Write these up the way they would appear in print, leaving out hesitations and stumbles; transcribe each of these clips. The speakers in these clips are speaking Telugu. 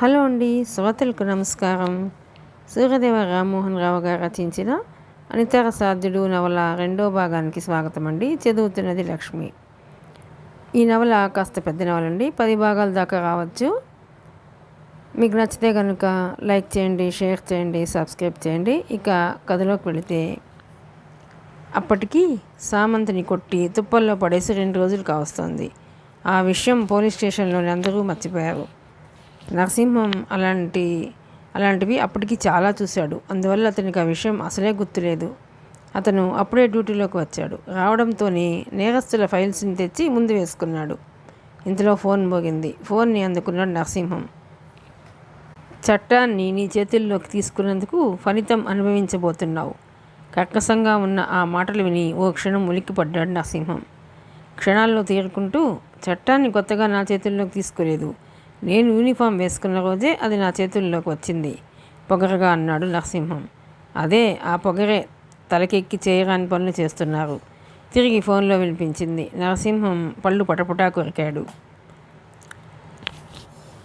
హలో అండి, శ్రోతలకు నమస్కారం. సూర్యదేవ రామ్మోహన్ రావు గారు రచించిన అనితర సాధ్యుడు నవల 2వ భాగానికి స్వాగతం అండి. చదువుతున్నది లక్ష్మి. ఈ నవల కాస్త పెద్ద నవల అండి, 10 భాగాల దాకా రావచ్చు. మీకు నచ్చితే కనుక లైక్ చేయండి, షేర్ చేయండి, సబ్స్క్రైబ్ చేయండి. ఇక కథలోకి వెళితే, అప్పటికి సామంతిని కొట్టి తుప్పల్లో పడేసి 2 రోజులు కావస్తుంది. ఆ విషయం పోలీస్ స్టేషన్లోని అందరూ మర్చిపోయారు. నరసింహం అలాంటివి అప్పటికి చాలా చూశాడు. అందువల్ల అతనికి ఆ విషయం అసలే గుర్తులేదు. అతను అప్పుడే డ్యూటీలోకి వచ్చాడు. రావడంతోనే నేరస్తుల ఫైల్స్ని తెచ్చి ముందు వేసుకున్నాడు. ఇంతలో ఫోన్ మోగింది. ఫోన్ని అందుకున్నాడు నరసింహం. చట్టాన్ని నీ చేతుల్లోకి తీసుకున్నందుకు ఫలితం అనుభవించబోతున్నావు. కర్కశంగా ఉన్న ఆ మాటలు విని ఓ క్షణం ఉలిక్కిపడ్డాడు నరసింహం. క్షణాల్లో తీరుకుంటూ, చట్టాన్ని కొత్తగా నా చేతుల్లోకి తీసుకోలేదు. నేను యూనిఫామ్ వేసుకున్న రోజే అది నా చేతుల్లోకి వచ్చింది, పొగరగా అన్నాడు నరసింహం. అదే ఆ పొగరే తలకెక్కి చేయరాని పనులు చేస్తున్నారు. తిరిగి ఫోన్లో వినిపించింది. నరసింహం పళ్ళు పటపటా కొరికాడు.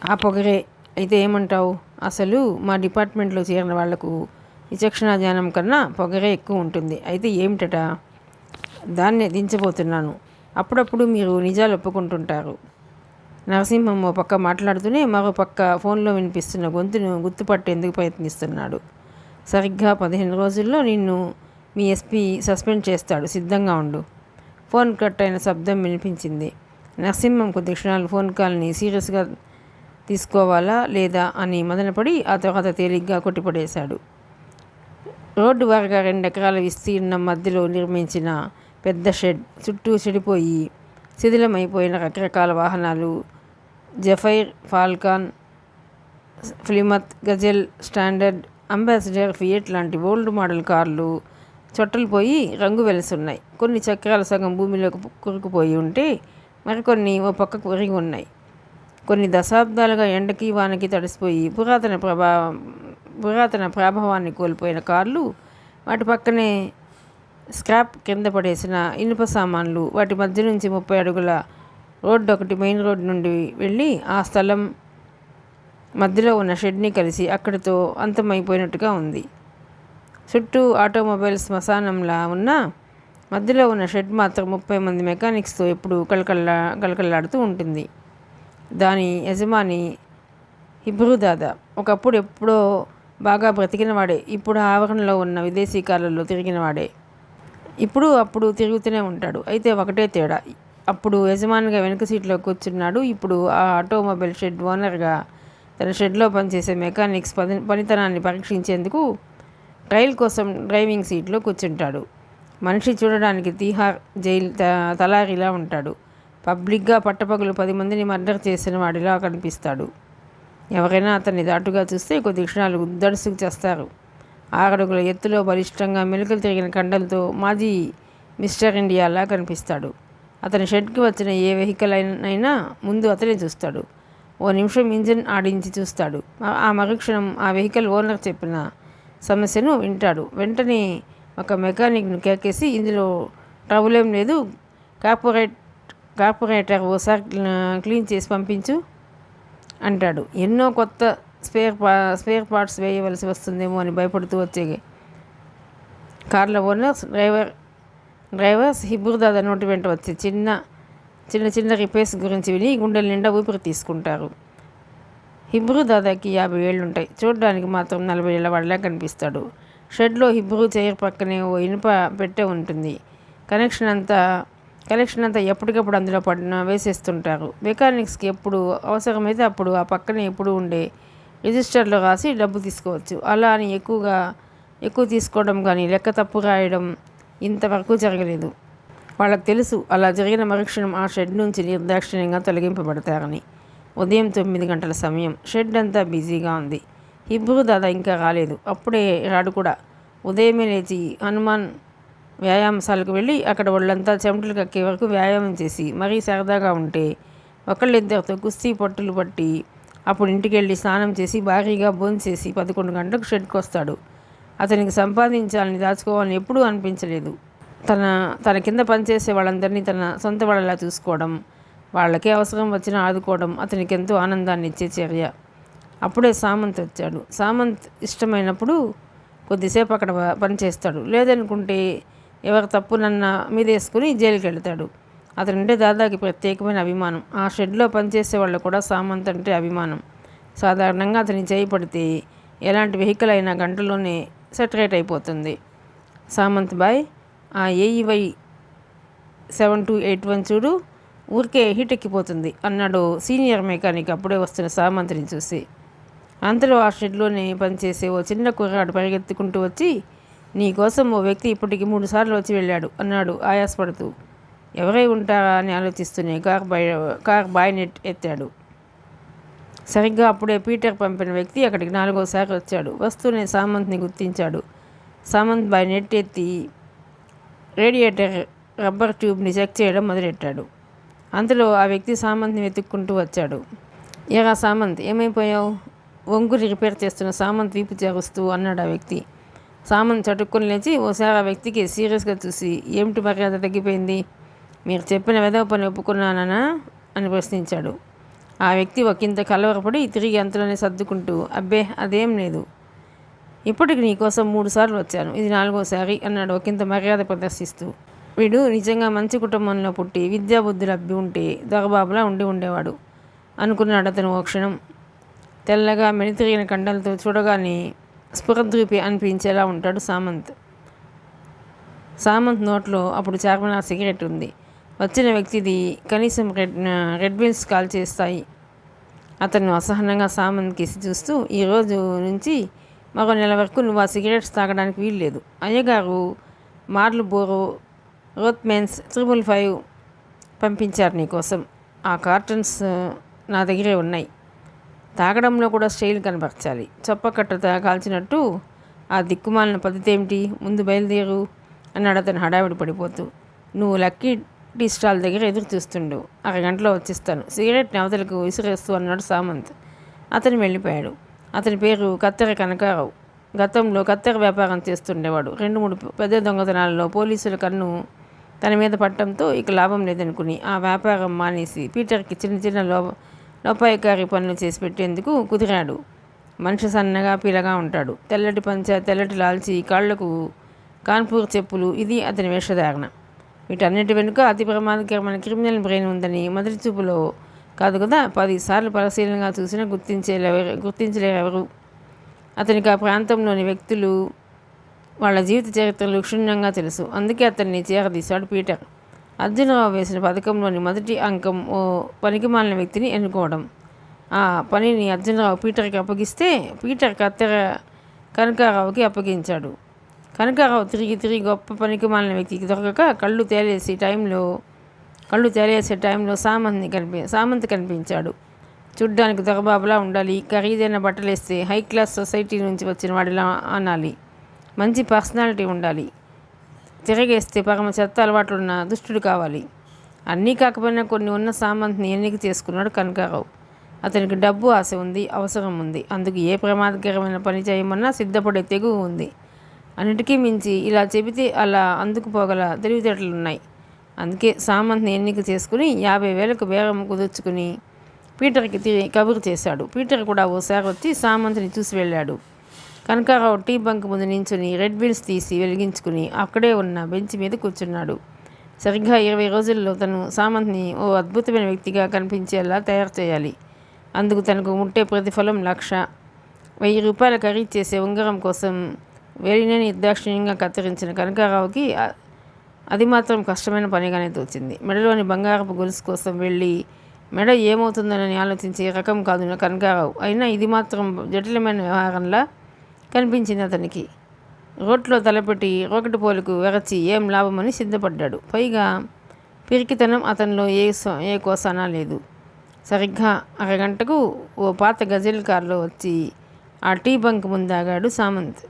ఆ పొగరే అయితే ఏమంటావు? అసలు మా డిపార్ట్మెంట్లో చేరిన వాళ్లకు విచక్షణ జ్ఞానం కన్నా పొగరే ఎక్కువ ఉంటుంది. అయితే ఏమిటట? దాన్నే దించబోతున్నాను. అప్పుడప్పుడు మీరు నిజాలు ఒప్పుకుంటుంటారు. నరసింహం ఓ పక్క మాట్లాడుతూనే మరో పక్క ఫోన్లో వినిపిస్తున్న గొంతును గుర్తుపట్టేందుకు ప్రయత్నిస్తున్నాడు. సరిగ్గా 15 రోజుల్లో నిన్ను మీ ఎస్పీ సస్పెండ్ చేస్తాడు, సిద్ధంగా ఉండు. ఫోన్ కట్ అయిన శబ్దం వినిపించింది. నరసింహం కొద్ది క్షణాలు ఫోన్ కాల్ని సీరియస్గా తీసుకోవాలా లేదా అని మదనపడి ఆ తర్వాత తేలిగ్గా కొట్టిపడేశాడు. రోడ్డు వారుగా 2 ఎకరాల విస్తీర్ణం మధ్యలో నిర్మించిన పెద్ద షెడ్ చుట్టూ చెడిపోయి శిథిలమైపోయిన రకరకాల వాహనాలు, Zephyr, Falcon, Plymouth, Gazelle, Standard, Ambassador, Fiat లాంటి ఓల్డ్ మోడల్ కార్లు చొట్టలు పోయి రంగు వెలుసున్నాయి. కొన్ని చక్రాలు సగం భూమిలోకి కురుకుపోయి ఉంటే మరికొన్ని ఓ పక్కకు ఒరిగి ఉన్నాయి. కొన్ని దశాబ్దాలుగా ఎండకి వానకి తడిసిపోయి పురాతన ప్రాభవాన్ని కోల్పోయిన కార్లు, వాటి పక్కనే స్క్రాప్ కింద పడేసిన ఇనుప సామాన్లు, వాటి మధ్య నుంచి 30 అడుగుల రోడ్డు ఒకటి మెయిన్ రోడ్ నుండి వెళ్ళి ఆ స్థలం మధ్యలో ఉన్న షెడ్ని కలిసి అక్కడితో అంతమైపోయినట్టుగా ఉంది. చుట్టూ ఆటోమొబైల్ శ్మశానంలా ఉన్న మధ్యలో ఉన్న షెడ్ మాత్రం 30 మంది మెకానిక్స్తో ఎప్పుడూ కళకళలాడుతూ ఉంటుంది. దాని యజమాని హిబ్రూ దాదా ఒకప్పుడు ఎప్పుడో బాగా బ్రతికినవాడే. ఇప్పుడు ఆవరణలో ఉన్న విదేశీ కార్లలో తిరిగినవాడే. ఇప్పుడు అప్పుడు తిరుగుతూనే ఉంటాడు. అయితే ఒకటే తేడా, అప్పుడు యజమానిగా వెనుక సీట్లో కూర్చున్నాడు. ఇప్పుడు ఆ ఆటోమొబైల్ షెడ్ ఓనర్గా తన షెడ్లో పనిచేసే మెకానిక్స్ పనితనాన్ని పరీక్షించేందుకు ట్రయల్ కోసం డ్రైవింగ్ సీట్లో కూర్చుంటాడు. మనిషి చూడడానికి తీహార్ జైలు తలారిలా ఉంటాడు. పబ్లిక్గా పట్టపగలు 10 మందిని మర్డర్ చేసిన వాడిలా కనిపిస్తాడు. ఎవరైనా అతన్ని దాటుగా చూస్తే కొద్ది క్షణాలు దడుసుకు చేస్తారు. 6 అడుగుల ఎత్తులో బలిష్టంగా మెలికలు తిరిగిన కండలతో మాజీ మిస్టర్ ఇండియాలా కనిపిస్తాడు. అతని షెడ్కి వచ్చిన ఏ వెహికల్ అయినా ముందు అతనే చూస్తాడు. ఓ నిమిషం ఇంజిన్ ఆడించి చూస్తాడు. ఆ మరుక్షణం ఆ వెహికల్ ఓనర్ చెప్పిన సమస్యను వింటాడు. వెంటనే ఒక మెకానిక్ను కేకేసి, ఇందులో ట్రబుల్ ఏం లేదు, కార్పొరేటర్ ఓసారి క్లీన్ చేసి పంపించు అంటాడు. ఎన్నో కొత్త స్పేర్ పార్ట్స్ వేయవలసి వస్తుందేమో అని భయపడుతూ వచ్చే కార్ల ఓనర్స్, డ్రైవర్స్ హిబ్రూదాదా నోటి వెంట వచ్చే చిన్న రిపేర్స్ గురించి విని గుండెల నిండా ఊపిరి తీసుకుంటారు. హిబ్రూదాదాకి 50 ఏళ్ళుంటాయి. చూడడానికి మాత్రం 40 ఏళ్ళ వాడిలా కనిపిస్తాడు. షెడ్లో హిబ్రూ చైర్ పక్కనే ఓ ఇనుప పెట్టె ఉంటుంది. కనెక్షన్ అంతా ఎప్పటికప్పుడు అందులో వేసేస్తుంటారు. మెకానిక్స్కి ఎప్పుడు అవసరమైతే అప్పుడు ఆ పక్కనే ఎప్పుడు ఉండే రిజిస్టర్లో రాసి డబ్బు తీసుకోవచ్చు. అలా అని ఎక్కువ తీసుకోవడం కానీ లెక్క తప్పు రాయడం ఇంతవరకు జరగలేదు. వాళ్ళకు తెలుసు, అలా జరిగిన మరుక్షణం ఆ షెడ్ నుంచి నిర్దాక్షిణ్యంగా తొలగింపబడతారని. ఉదయం 9 గంటల సమయం. షెడ్ అంతా బిజీగా ఉంది. హిబ్రూ దాదా ఇంకా రాలేదు. అప్పుడే రాడు కూడా. ఉదయమే లేచి హనుమాన్ వ్యాయామశాలకు వెళ్ళి అక్కడ వాళ్ళంతా చెమటలు కక్కే వరకు వ్యాయామం చేసి మరీ సరదాగా ఉంటే ఒకళ్ళిద్దరితో కుస్తీ పట్టులు పట్టి అప్పుడు ఇంటికి వెళ్ళి స్నానం చేసి భారీగా భోంచేసి 11 గంటలకు షెడ్కి వస్తాడు. అతనికి సంపాదించాలని దాచుకోవాలని ఎప్పుడూ అనిపించలేదు. తన కింద పనిచేసే వాళ్ళందరినీ తన సొంత వాళ్ళలా చూసుకోవడం, వాళ్ళకే అవసరం వచ్చినా ఆదుకోవడం అతనికి ఎంతో ఆనందాన్ని ఇచ్చే చర్య. అప్పుడే సామంత్ వచ్చాడు. సామంత్ ఇష్టమైనప్పుడు కొద్దిసేపు అక్కడ పనిచేస్తాడు, లేదనుకుంటే ఎవరి తప్పునన్నా మీదేసుకుని జైలుకి వెళ్తాడు. అతనంటే దాదాకి ప్రత్యేకమైన అభిమానం. ఆ షెడ్లో పనిచేసే వాళ్ళు కూడా సామంత్ అంటే అభిమానం. సాధారణంగా అతని చేయి పడితే ఎలాంటి వెహికల్ అయినా గంటలోనే సెటరేట్ అయిపోతుంది. సామంత్ బాయ్, ఆ ఏఈవై 7281 చూడు, ఊరికే హీట్ ఎక్కిపోతుంది అన్నాడు సీనియర్ మెకానిక్ అప్పుడే వస్తున్న సామంత్ని చూసి. అంతలో ఆ షెడ్లోనే పనిచేసే ఓ చిన్న కుర్రాడు పరిగెత్తుకుంటూ వచ్చి, నీ కోసం ఓ వ్యక్తి ఇప్పటికి 3 సార్లు వచ్చి వెళ్ళాడు అన్నాడు ఆయాసపడుతూ. ఎవరై ఉంటారా అని ఆలోచిస్తూనే కార్ బాయ్నెట్ ఎత్తాడు. సరిగ్గా అప్పుడే పీటర్ పంపిన వ్యక్తి అక్కడికి 4వసారి వచ్చాడు. వస్తూనే సామంత్ని గుర్తించాడు. సామంత్ బాయ్నెట్ ఎత్తి రేడియేటర్ రబ్బర్ ట్యూబ్ని చెక్ చేయడం మొదలెట్టాడు. అంతలో ఆ వ్యక్తి సామంత్ని వెతుక్కుంటూ వచ్చాడు. ఏరా సామంత్, ఏమైపోయావు? వంగుని రిపేర్ చేస్తున్న సామంత్ వీపు చేరుస్తూ అన్నాడు ఆ వ్యక్తి. సామంత్ చటుక్కుని లేచి ఓసారి ఆ వ్యక్తికి సీరియస్గా చూసి, ఏమిటి మర్యాద తగ్గిపోయింది? మీరు చెప్పిన వెధవ పని ఒప్పుకున్నానా అని ప్రశ్నించాడు. ఆ వ్యక్తి ఒకంత కలవరపడి తిరిగి అంతలోనే సర్దుకుంటూ, అబ్బే అదేం లేదు, ఇప్పటికి నీకోసం 3 సార్లు వచ్చాను, ఇది 4వసారి అన్నాడు ఒకంత మర్యాద ప్రదర్శిస్తూ. వీడు నిజంగా మంచి కుటుంబంలో పుట్టి విద్యాబుద్ధులు అబ్బి ఉంటే దొరబాబులా ఉండేవాడు అనుకున్నాడు అతను ఓ క్షణం. తెల్లగా మెలితిరిగిన కండలతో చూడగానే స్ఫురద్రూపి అనిపించేలా ఉంటాడు సామంత్. సామంత్ నోట్లో అప్పుడు చార్మినార్ సిగరెట్ ఉంది. వచ్చిన వ్యక్తిది కనీసం రెడ్ విల్స్ కాల్ చేస్తాయి. అతను అసహనంగా సామంత్ కేసి చూస్తూ, ఈరోజు నుంచి మరో నెల వరకు నువ్వు ఆ సిగరెట్స్ తాగడానికి వీల్లేదు. అయ్యగారు మార్లు బోరో రోత్మెన్స్ 555 పంపించారు నీకోసం. ఆ కార్టన్స్ నా దగ్గరే ఉన్నాయి. తాగడంలో కూడా స్టైల్ కనపరచాలి. చొప్పకట్టత కాల్చినట్టు ఆ దిక్కుమాలిన పద్ధతి ఏమిటి? ముందు బయలుదేరు అన్నాడు అతను హడావిడి పడిపోతూ. నువ్వు లక్కీ టీ స్టాల్ దగ్గర ఎదురు చూస్తుండు, అరగంటలో వచ్చేస్తాను. సిగరెట్ని అవతలకు విసిరేస్తూ అన్నాడు సామంత్. అతను వెళ్ళిపోయాడు. అతని పేరు కత్తెర కనకారావు. గతంలో కత్తెర వ్యాపారం చేస్తుండేవాడు. 2-3 పెద్ద దొంగతనాలలో పోలీసుల కన్ను తన మీద పట్టడంతో ఇక లాభం లేదనుకుని ఆ వ్యాపారం మానేసి పీటర్కి చిన్న లోపాయకారి పనులు చేసి పెట్టేందుకు కుదిరాడు. మనిషి సన్నగా పీలగా ఉంటాడు. తెల్లటి పంచ, తెల్లటి లాల్చి, కాళ్లకు కాన్పూర్ చెప్పులు, ఇది అతని వేషధారణ. వీటన్నిటి వెనుక అతి ప్రమాదకరమైన క్రిమినల్ బ్రెయిన్ ఉందని మొదటి చూపులో కాదు కదా 10 సార్లు పరిశీలనగా చూసినా గుర్తించలేరెవరు. అతనికి ఆ ప్రాంతంలోని వ్యక్తులు, వాళ్ళ జీవిత చరిత్రలు క్షుణ్ణంగా తెలుసు. అందుకే అతన్ని చేరదీశాడు పీటర్. అర్జునరావు వేసిన పథకంలోని మొదటి అంకం ఓ పనికిమాలిన వ్యక్తిని ఎన్నుకోవడం. ఆ పనిని అర్జునరావు పీటర్కి అప్పగిస్తే పీటర్ కత్తెర కనకారావుకి అప్పగించాడు. కనకారావు తిరిగి గొప్ప పనికిమాలిన వ్యక్తికి దొరకక కళ్ళు తేలేసే టైంలో సామంత్ కనిపించాడు. చూడ్డానికి దొరబాబులా ఉండాలి. ఖరీదైన బట్టలు వేస్తే హై క్లాస్ సొసైటీ నుంచి వచ్చిన వాడిలా అనాలి. మంచి పర్సనాలిటీ ఉండాలి. తిరగేస్తే పరమ చెత్త అలవాట్లున్న దుష్టుడు కావాలి. అన్నీ కాకపోయినా కొన్ని ఉన్న సామంత్ని ఎన్నిక చేసుకున్నాడు కనకారావు. అతనికి డబ్బు ఆశ ఉంది, అవసరం ఉంది. అందుకు ఏ ప్రమాదకరమైన పని చేయమన్నా సిద్ధపడే తెగువ ఉంది. అన్నిటికీ మించి ఇలా చెబితే అలా అందుకుపోగల తెలివితేటలున్నాయి. అందుకే సామంత్ని ఎన్నిక చేసుకుని 50,000కు బేరం కుదుర్చుకుని పీటర్కి కబురు చేశాడు. పీటర్ కూడా ఓసారి వచ్చి సామంత్ని చూసి వెళ్ళాడు. కనకారావు టీ బంక్ ముందు నించుని రెడ్ విల్స్ తీసి వెలిగించుకుని అక్కడే ఉన్న బెంచ్ మీద కూర్చున్నాడు. సరిగ్గా 20 రోజుల్లో తను సామంత్ని ఓ అద్భుతమైన వ్యక్తిగా కనిపించేలా తయారు చేయాలి. అందుకు తనకు ముట్టే ప్రతిఫలం 1,00,000. 1000 రూపాయల ఖరీదు చేసే ఉంగరం కోసం వేలినే నిర్దాక్షిణ్యంగా కత్తిరించిన కనకారావుకి అది మాత్రం కష్టమైన పనిగానే తోచింది. మెడలోని బంగారపు గొలుసు కోసం వెళ్ళి మెడ ఏమవుతుందనని ఆలోచించే రకం కాదు కనకారావు. అయినా ఇది మాత్రం జటిలమైన వ్యవహారంలా కనిపించింది అతనికి. రోట్లో తలపెట్టి రోకటి పోలుకు వెరచి ఏం లాభమని సిద్ధపడ్డాడు. పైగా పిరికితనం అతనిలో ఏ కోసానా లేదు. సరిగ్గా అరగంటకు ఓ పాత గజల్ కారులో వచ్చి ఆ టీ బంక్ ముందాగాడు సామంత్.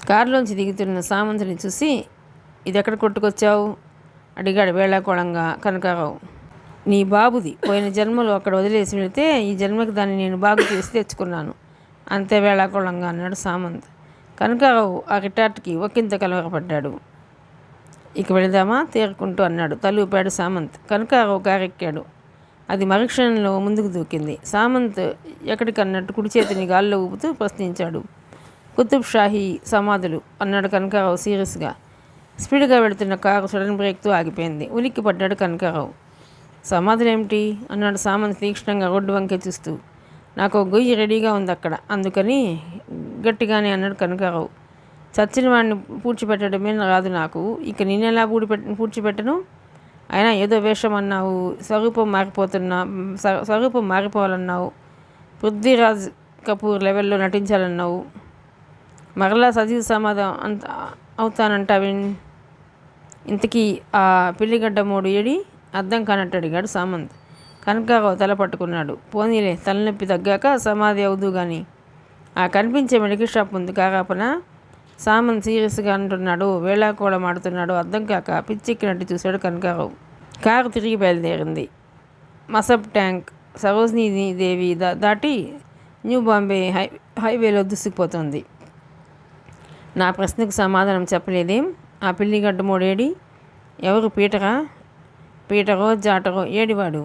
కారులోంచి దిగుతున్న సామంత్ని చూసి, ఇది ఎక్కడ కొట్టుకొచ్చావు అడిగాడు వేళాకోళంగా కనకారావు. నీ బాబుది, పోయిన జన్మలో అక్కడ వదిలేసి వెళితే ఈ జన్మకి దాన్ని నేను బాగు చేసి తెచ్చుకున్నాను అంతే వేళాకోళంగా అన్నాడు సామంత్. కనకారావు ఆ రిటార్ట్కి ఒకంత కలవరపడ్డాడు. ఇక వెళదామా తేరుకుంటూ అన్నాడు. తలూపాడు సామంత్. కనకారావు కారెక్కాడు. అది మరుక్షణంలో ముందుకు దూకింది. సామంత్ ఎక్కడికన్నట్టు కుడి చేతిని గాల్లో ఊపుతూ ప్రశ్నించాడు. కుతుబ్ షాహీ సమాధులు అన్నాడు కనకారావు సీరియస్గా. స్పీడ్గా వెళుతున్న కారు సడన్ బ్రేక్తో ఆగిపోయింది. ఉలిక్కి పడ్డాడు కనకారావు. సమాధులేమిటి అన్నాడు సామంత్ తీక్షణంగా రోడ్డు వంకే చూస్తూ. నాకు గొయ్యి రెడీగా ఉంది అక్కడ, అందుకని గట్టిగానే అన్నాడు కనకారావు. చచ్చిన వాడిని పూడ్చిపెట్టడమే రాదు నాకు, ఇక నేనెలా పూడ్చిపెట్టను? అయినా ఏదో వేషం అన్నావు, స్వరూపం మారిపోవాలన్నావు, పృథ్వీరాజ్ కపూర్ లెవెల్లో నటించాలన్నావు, మరలా సజీవ సమాధం అవుతానంటావి. ఇంతకీ ఆ పిల్లిగడ్డ మోడు ఏడి? అర్థం కానట్టు అడిగాడు సామంత్. కనకారావు తల పట్టుకున్నాడు. పోనీలే, తలనొప్పి తగ్గాక సమాధి అవుదు కానీ. ఆ కనిపించే మెడికల్ షాప్ ఉంది కారాపన? సామంత్ సీరియస్గా అంటున్నాడు. వేళాకోళం ఆడుతున్నాడు. అర్థం కాక పిచ్చెక్కినట్టు చూశాడు కనకారావు. కారు తిరిగి బయలుదేరింది. మసబ్ ట్యాంక్ సరోజినీ దేవి దాటి న్యూ బాంబే హైవేలో దూసుకుపోతుంది. నా ప్రశ్నకు సమాధానం చెప్పలేదేం? ఆ పిల్లిగడ్డ మోడేడి? ఎవరు? పీటరో జాటరో ఏడివాడు?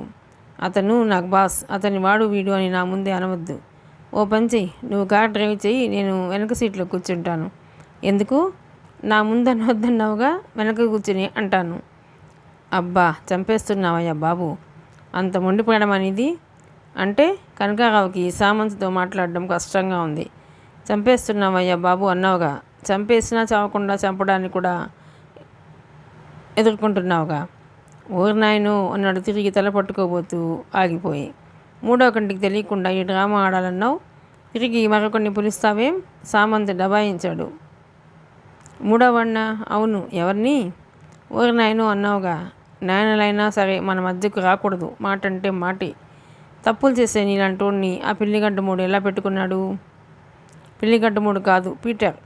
అతను నాకు బాస్. అతని వాడు వీడు అని నా ముందే అనవద్దు. ఓ పంచి, నువ్వు కార్ డ్రైవ్ చెయ్యి, నేను వెనక సీట్లో కూర్చుంటాను. ఎందుకు? నా ముందు అనవద్దన్నావుగా, వెనక కూర్చుని అంటాను. అబ్బా, చంపేస్తున్నావయ్యా బాబు. అంత మొండిపోయడం అనేది అంటే? కనకారావుకి సామంత్తో మాట్లాడడం కష్టంగా ఉంది. చంపేస్తున్నావయ్యా బాబు అన్నావుగా, చంపేసినా చావకుండా చంపడానికి కూడా ఎదుర్కొంటున్నావుగా. ఊరినాయను అన్నాడు తిరిగి తల పట్టుకోబోతూ ఆగిపోయి. మూడో కంటికి తెలియకుండా ఈ డ్రామా ఆడాలన్నావు, తిరిగి మరొకరిని పిలుస్తావేం? సామంత్ దబాయించాడు. మూడోవాడినా? అవును. ఎవరిని? ఊరినాయను అన్నావుగా. నాయనలైనా సరే మన మధ్యకు రాకూడదు. మాట అంటే మాటే. తప్పులు చేసే నీలాంటోడిని ఆ పిల్లిగడ్డ మూడు ఎలా పెట్టుకున్నాడు? పిల్లిగడ్డ మూడు కాదు, పీటర్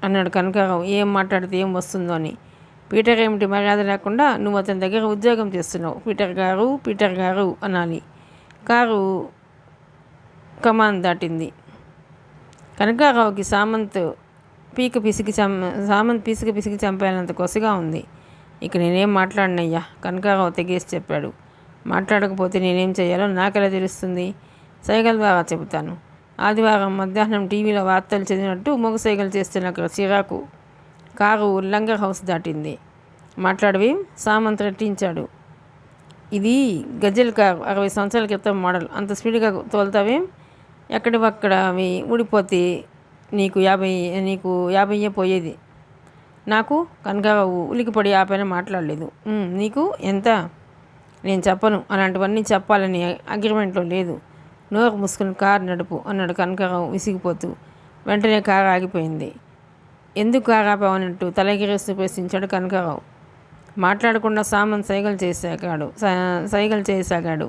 అన్నాడు కనకారావు. ఏం మాట్లాడితే ఏం వస్తుందో అని. పీటర్ ఏమిటి మర్యాద లేకుండా? నువ్వు అతని దగ్గర ఉద్యోగం చేస్తున్నావు. పీటర్ గారు అనాలి. కారు కమాన్ దాటింది. కనకారావుకి సామంత్ పీసుకి పిసికి చంపేయాలంత కొసగా ఉంది. ఇక నేనేం మాట్లాడినయ్యా, కనకారావు తెగేసి చెప్పాడు. మాట్లాడకపోతే నేనేం చేయాలో నాకెలా తెలుస్తుంది? సైగల ద్వారా చెబుతాను. ఆదివారం మధ్యాహ్నం టీవీలో వార్తలు చదివినట్టు మొగ సైగలు చేస్తున్న చిరాకు. కారు లంగర్ హౌస్ దాటింది. మాట్లాడవేం? సామంత్ రెట్టించాడు. ఇది గజల్ కారు, 60 సంవత్సరాల క్రితం మోడల్. అంత స్పీడ్గా తోలుతావేం? ఎక్కడివక్కడ అవి ఊడిపోతే నీకు 50 పోయేది. నాకు? కనకారావు ఉలికిపడి ఆ పైన మాట్లాడలేదు. నీకు ఎంత? నేను చెప్పను. అలాంటివన్నీ చెప్పాలని అగ్రిమెంట్లో లేదు. నోరు మూసుకుని కారు నడుపు అన్నాడు కనకారావు విసిగిపోతూ. వెంటనే కారు ఆగిపోయింది. ఎందుకు కారు ఆపావన్నట్టు తలగిరేస్తూ ప్రశ్నించాడు కనకారావు. మాట్లాడకుండా సామంత్ సైగలు చేయసాగాడు.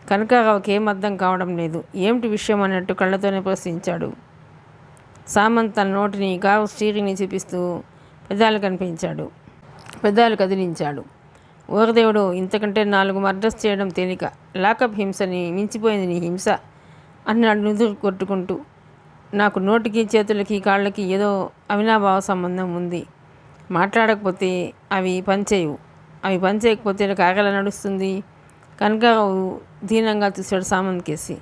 కనకారావుకి ఏం అర్థం కావడం లేదు. ఏమిటి విషయం అన్నట్టు కళ్ళతోనే ప్రశ్నించాడు. సామంత్ తన నోటిని కారు స్టీరింగ్ని చూపిస్తూ పెదాలు కదిలించాడు. ఓరదేవుడు, ఇంతకంటే 4 మర్డర్స్ చేయడం తేలిక. లాకప్ హింసని మించిపోయింది నీ హింస అన్నాడు నుదురు కొట్టుకుంటూ. నాకు నోటికి చేతులకి కాళ్ళకి ఏదో అవినాభావ సంబంధం ఉంది. మాట్లాడకపోతే అవి పనిచేయకపోతే కాగల నడుస్తుంది. కనకారావు దీనంగా చూశాడు సామంత్ కేసి.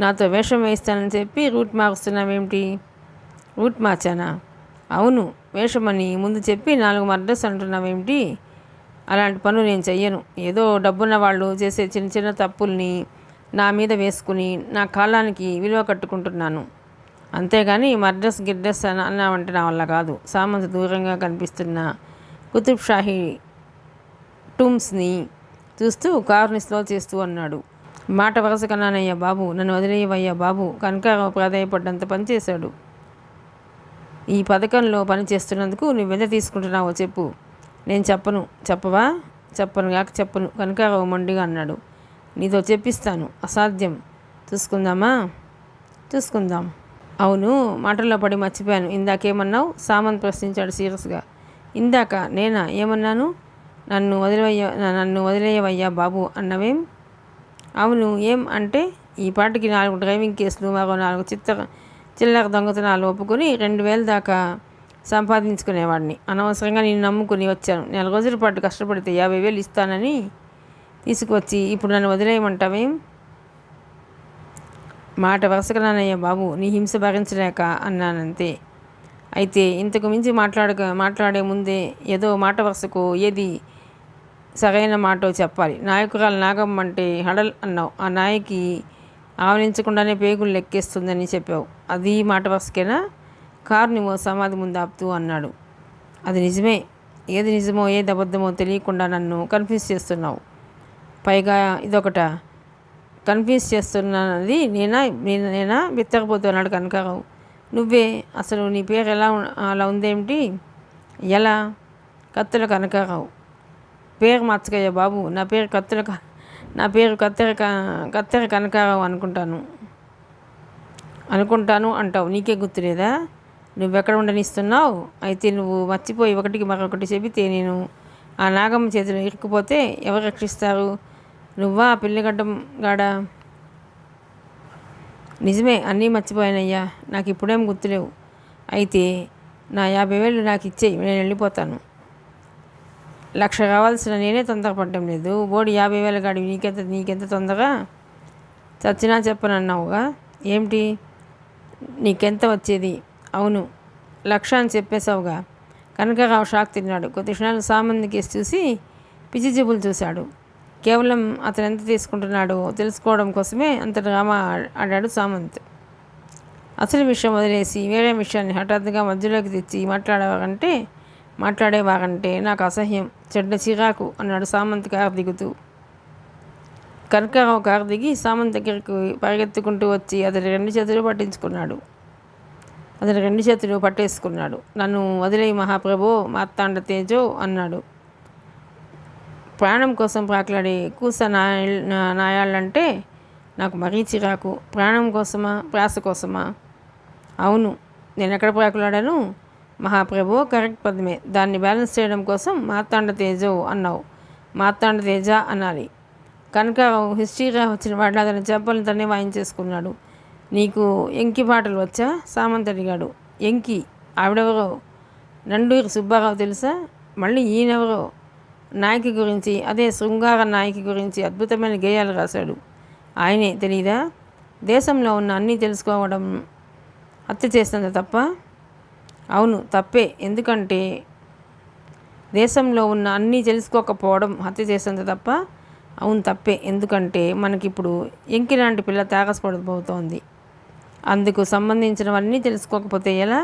నాతో వేషం వేయిస్తానని చెప్పి రూట్ మారుస్తున్నావేమిటి? రూట్ మార్చానా? అవును, వేషమని ముందు చెప్పి 4 మర్డర్స్ అంటున్నావేమిటి? అలాంటి పనులు నేను చెయ్యను. ఏదో డబ్బున్న వాళ్ళు చేసే చిన్న చిన్న తప్పుల్ని నా మీద వేసుకుని నా కాలానికి విలువ కట్టుకుంటున్నాను. అంతేగాని గిడ్డస్ అన్నామంటే నా వల్ల కాదు. సామంత్ దూరంగా కనిపిస్తున్న కుతుబ్ షాహీ టూమ్స్ని చూస్తూ కారుని స్లో చేస్తూ అన్నాడు. మాట వరస కన్నానయ్యా బాబు, నన్ను వదిలేయవయ్యా బాబు. కనకారావు ప్రాధాయపడ్డంత పనిచేశాడు. ఈ పథకంలో పని చేస్తున్నందుకు నువ్వెంత తీసుకుంటున్నావో చెప్పు. నేను చెప్పను. చెప్పవా? చెప్పను. కనకారావు మొండిగా అన్నాడు. నీతో చెప్పిస్తాను. అసాధ్యం. చూసుకుందాం. అవును, మాటల్లో పడి మర్చిపోయాను. ఇందాకేమన్నావు? సామంత్ ప్రశ్నించాడు సీరియస్గా. ఇందాక నేనా? ఏమన్నాను? నన్ను వదిలేయవయ్యా బాబు అన్నవేం? అవును, ఏం అంటే? ఈ పాటికి 4 డ్రైవింగ్ కేసులు, మరో 4 చిల్లర దొంగతనాలు ఒప్పుకొని 2000 దాకా సంపాదించుకునేవాడిని. అనవసరంగా నేను నమ్ముకుని వచ్చాను. 4 రోజుల పాటు కష్టపడితే 50,000 ఇస్తానని తీసుకువచ్చి ఇప్పుడు నన్ను వదిలేయమంటావేం? మాట వరుసకరానయ్య బాబు, నీ హింస భరించలేక అన్నానంతే. అయితే ఇంతకు మించి మాట్లాడే ముందే ఏదో మాట వరుసకు ఏది సరైన మాటో చెప్పాలి. నాయకురాలు నాగమ్మ అంటే హడల్ అన్నావు. ఆ నాయకి ఆవలించకుండానే పేగులు లెక్కేస్తుందని చెప్పావు. అది మాట వరుసకేనా? కారుని ఓ సమాధి ముందు ఆపుతూ అన్నాడు. అది నిజమే. ఏది నిజమో ఏది అబద్ధమో తెలియకుండా నన్ను కన్ఫ్యూజ్ చేస్తున్నావు. పైగా ఇదొకట. కన్ఫ్యూజ్ చేస్తున్నది నేనా బిత్తకపోతున్నాడు కనకారావు. నువ్వే. అసలు నీ పేరు అలా ఉందేమిటి? ఎలా? కత్తుల కనకారావు. పేరు మార్చకయ్యా బాబు. నా పేరు కత్తెర కనకారావు అనుకుంటాను అంటావు. నీకే గుర్తులేదా? నువ్వెక్కడ ఉండనిస్తున్నావు? అయితే నువ్వు మర్చిపోయి ఒకటికి మరొకటి చెబితే నేను ఆ నాగమ్మ చేతిలో ఇరుక్కుపోతే ఎవరు రక్షిస్తారు? నువ్వా పిల్లగడ్డం గాడా? నిజమే, అన్నీ మర్చిపోయానయ్యా. నాకు ఇప్పుడేం గుర్తులేవు. అయితే నా 50,000 నాకు ఇచ్చేయి, నేను వెళ్ళిపోతాను. 1,00,000 కావాల్సిన నేనే తొందరపడటం లేదు. బోడి 50,000 గాడి నీకెంత తొందర? చచ్చినా చెప్పనన్నావుగా. ఏమిటి నీకెంత వచ్చేది? అవును, 1,00,000 అని చెప్పేశావుగా. కనకారావు షాక్ తిన్నాడు. కొద్ది క్షణాలు సామంత్ కేసు చూసి పిచ్చి చూపులు చూశాడు. కేవలం అతను ఎంత తీసుకుంటున్నాడో తెలుసుకోవడం కోసమే అంత డ్రామా ఆడాడు సామంత్. అసలు విషయం వదిలేసి వేరే విషయాన్ని హఠాత్తుగా మధ్యలోకి తెచ్చి మాట్లాడేవారంటే నాకు అసహ్యం, చెడ్డ చిరాకు అన్నాడు సామంత్ కారు దిగుతూ. కనకారావు కారు దిగి సామంత్ దగ్గరకు పరిగెత్తుకుంటూ వచ్చి అతని రెండు చేతులు పట్టేసుకున్నాడు. నన్ను వదిలేయి మహాప్రభో, మార్తాండ తేజో అన్నాడు. ప్రాణం కోసం ప్రాకులాడే కూస నాయాళ్ళంటే నాకు మరీ చిరాకు. ప్రాణం కోసమా, ప్రాస కోసమా? అవును, నేను ఎక్కడ ప్రాకులాడాను? మహాప్రభు కరెక్ట్ పదమే. దాన్ని బ్యాలెన్స్ చేయడం కోసం మార్తాండ తేజో అన్నావు. మార్తాండ తేజ అనాలి. కనకారావు హిస్టరీగా వచ్చిన వాడు అతని చెప్పలను తనే వాయించేసుకున్నాడు. నీకు ఎంకి పాటలు వచ్చా? సామంత్ అడిగాడు. ఎంకి? ఆవిడెవరో? నండూరి సుబ్బారావు తెలుసా? మళ్ళీ ఈయనెవరో? నాయకి గురించి, అదే శృంగార నాయకి గురించి అద్భుతమైన గేయాలు రాశాడు. ఆయనే తెలీదా? దేశంలో ఉన్న అన్నీ తెలుసుకోవడం హత్య చేసినంత తప్ప? అవును, తప్పే. ఎందుకంటే దేశంలో ఉన్న అన్నీ తెలుసుకోకపోవడం హత్య చేసినంత తప్ప? అవును, తప్పే. ఎందుకంటే మనకిప్పుడు ఎంకి లాంటి పిల్ల తాగసపడిపోతోంది. అందుకు సంబంధించినవన్నీ తెలుసుకోకపోతే ఎలా?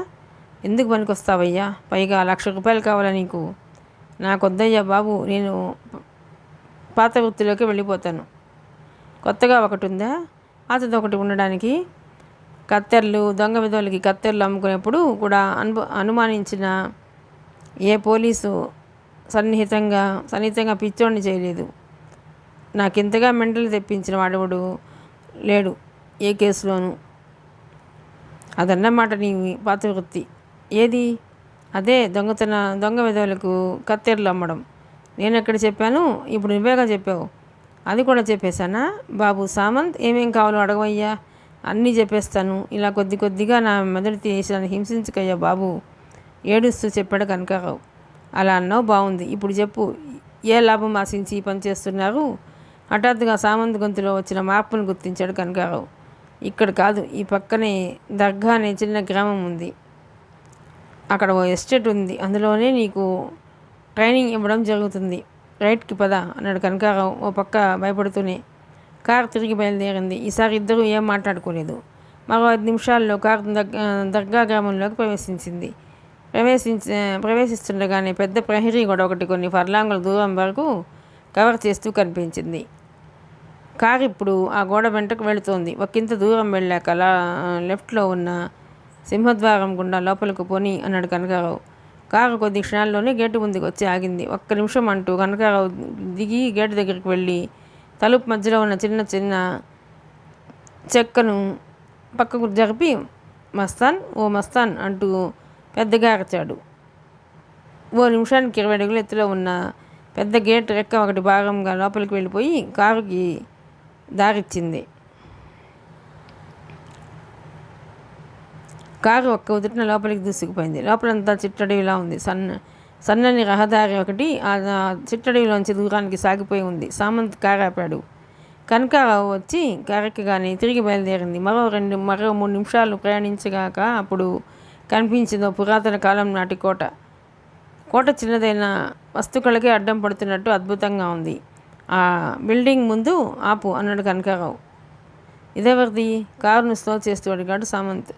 ఎందుకు పనికొస్తావయ్యా? పైగా 1,00,000 రూపాయలు కావాలా నీకు? నాకొద్దయ్యా బాబు, నేను పాత వృత్తిలోకి వెళ్ళిపోతాను. కొత్తగా ఒకటి ఉందా? పాతది ఒకటి ఉండడానికి. కత్తెరలు, దొంగ విధవులకి కత్తెరలు అమ్ముకునేప్పుడు కూడా అనుమానించిన ఏ పోలీసు సన్నిహితంగా పిచ్చోడిని చేయలేదు. నాకింతగా మెంటలు తెప్పించిన వాడెవడు లేడు ఏ కేసులోనూ. అదన్నమాట నీ పాత వృత్తి. ఏది? అదే దొంగ విధవులకు కత్తెరలు అమ్మడం. నేను ఎక్కడ చెప్పాను? ఇప్పుడు నువ్వేగా చెప్పావు. అది కూడా చెప్పేశానా? బాబు సామంత్, ఏమేం కావాలో అడగవయ్యా, అన్నీ చెప్పేస్తాను. ఇలా కొద్దిగా నా మెదడు తీసి నన్ను హింసించకయ్యా బాబు, ఏడుస్తూ చెప్పాడు కనకారావు. అలా అన్నావు, బాగుంది. ఇప్పుడు చెప్పు, ఏ లాభం ఆశించి పనిచేస్తున్నారు? హఠాత్తుగా సామంత్ గొంతులో వచ్చిన మార్పును గుర్తించాడు కనకారావు. ఇక్కడ కాదు, ఈ పక్కనే దర్గా అనే చిన్న గ్రామం ఉంది. అక్కడ ఓ ఎస్టేట్ ఉంది. అందులోనే నీకు ట్రైనింగ్ ఇవ్వడం జరుగుతుంది. రైట్కి పద అన్నాడు కనకారావు ఓ పక్క భయపడుతూనే. కారు తిరిగి బయలుదేరింది. ఈసారి ఇద్దరూ ఏం మాట్లాడుకోలేదు. మరో 5 నిమిషాల్లో కారు దర్గా గ్రామంలోకి ప్రవేశిస్తుండగానే పెద్ద ప్రహరీ గోడ ఒకటి కొన్ని ఫర్లాంగుల దూరం వరకు కవర్ చేస్తూ కనిపించింది. కారు ఇప్పుడు ఆ గోడ వెంటకు వెళుతోంది. ఒకంత దూరం వెళ్ళాక లెఫ్ట్లో ఉన్న సింహద్వారం గుండా లోపలికి పోని అన్నాడు కనకారావు. కారు కొద్ది క్షణాల్లోనే గేటు ముందుకు వచ్చి ఆగింది. 1 నిమిషం అంటూ కనకారావు దిగి గేటు దగ్గరికి వెళ్ళి తలుపు మధ్యలో ఉన్న చిన్న చెక్కను పక్కకు జరిపి మస్తాన్ అంటూ పెద్దగా అరచాడు. ఓ నిమిషానికి 20 అడుగుల ఎత్తులో ఉన్న పెద్ద గేట్ రెక్క ఒకటి భాగంగా లోపలికి వెళ్ళిపోయి కారుకి దారిచ్చింది. కారు ఒక్క ఉదుటిన లోపలికి దూసుకుపోయింది. లోపలంతా చిట్టడిలా ఉంది. సన్నని రహదారి ఒకటి ఆ చిట్టడిలోంచి దూరానికి సాగిపోయి ఉంది. సామంత్ కారు ఆపాడు. కనకారావు వచ్చి కారెక్కగానే తిరిగి బయలుదేరింది. మరో 3 నిమిషాలు ప్రయాణించగాక అప్పుడు కనిపించిందో పురాతన కాలం నాటి కోట. కోట చిన్నదైన వస్తువులకే అడ్డం పడుతున్నట్టు అద్భుతంగా ఉంది. ఆ బిల్డింగ్ ముందు ఆపు అన్నాడు కనకారావు. ఇదెవరిది? కారును స్లో చేస్తూ అడిగాడు సామంత్.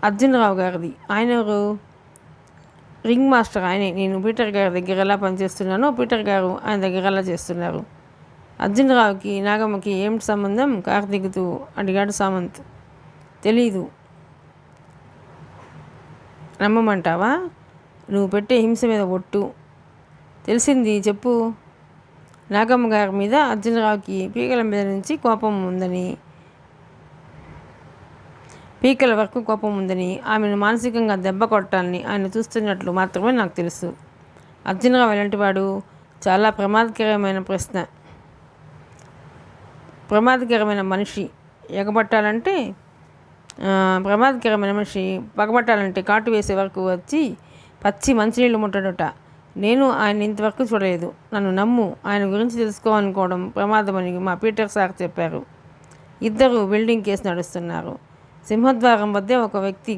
అర్జునరావు గారిది. ఆయన ఎవరు? రింగ్ మాస్టర్ ఆయనే. నేను పీటర్ గారి దగ్గర ఎలా పనిచేస్తున్నానో పీటర్ గారు ఆయన దగ్గర ఎలా చేస్తున్నారు. అర్జునరావుకి నాగమ్మకి ఏమిటి సంబంధం? కారు దిగుతూ అడిగాడు సామంత్. తెలీదు. నమ్మమంటావా? నువ్వు పెట్టే హింస మీద ఒట్టు. తెలిసింది చెప్పు. నాగమ్మ గారి మీద అర్జునరావుకి పీకల మీద నుంచి కోపం ఉందని, పీకల వరకు కోపం ఉందని, ఆమెను మానసికంగా దెబ్బ కొట్టాలని ఆయన చూస్తున్నట్లు మాత్రమే నాకు తెలుసు. అర్జునరావు ఎలాంటివాడు? చాలా ప్రమాదకరమైన ప్రశ్న. ప్రమాదకరమైన మనిషి. ఎగబట్టాలంటే ప్రమాదకరమైన మనిషి. పగబట్టాలంటే కాటు వేసే వరకు వచ్చి పచ్చి మంచినీళ్ళు ముట్టడుట. నేను ఆయన ఇంతవరకు చూడలేదు. నన్ను నమ్ము. ఆయన గురించి తెలుసుకోవాలనుకోవడం ప్రమాదమని మా పీటర్ సార్ చెప్పారు. ఇద్దరు బిల్డింగ్ కేసు నడుస్తున్నారు. సింహద్వారం వద్దే ఒక వ్యక్తి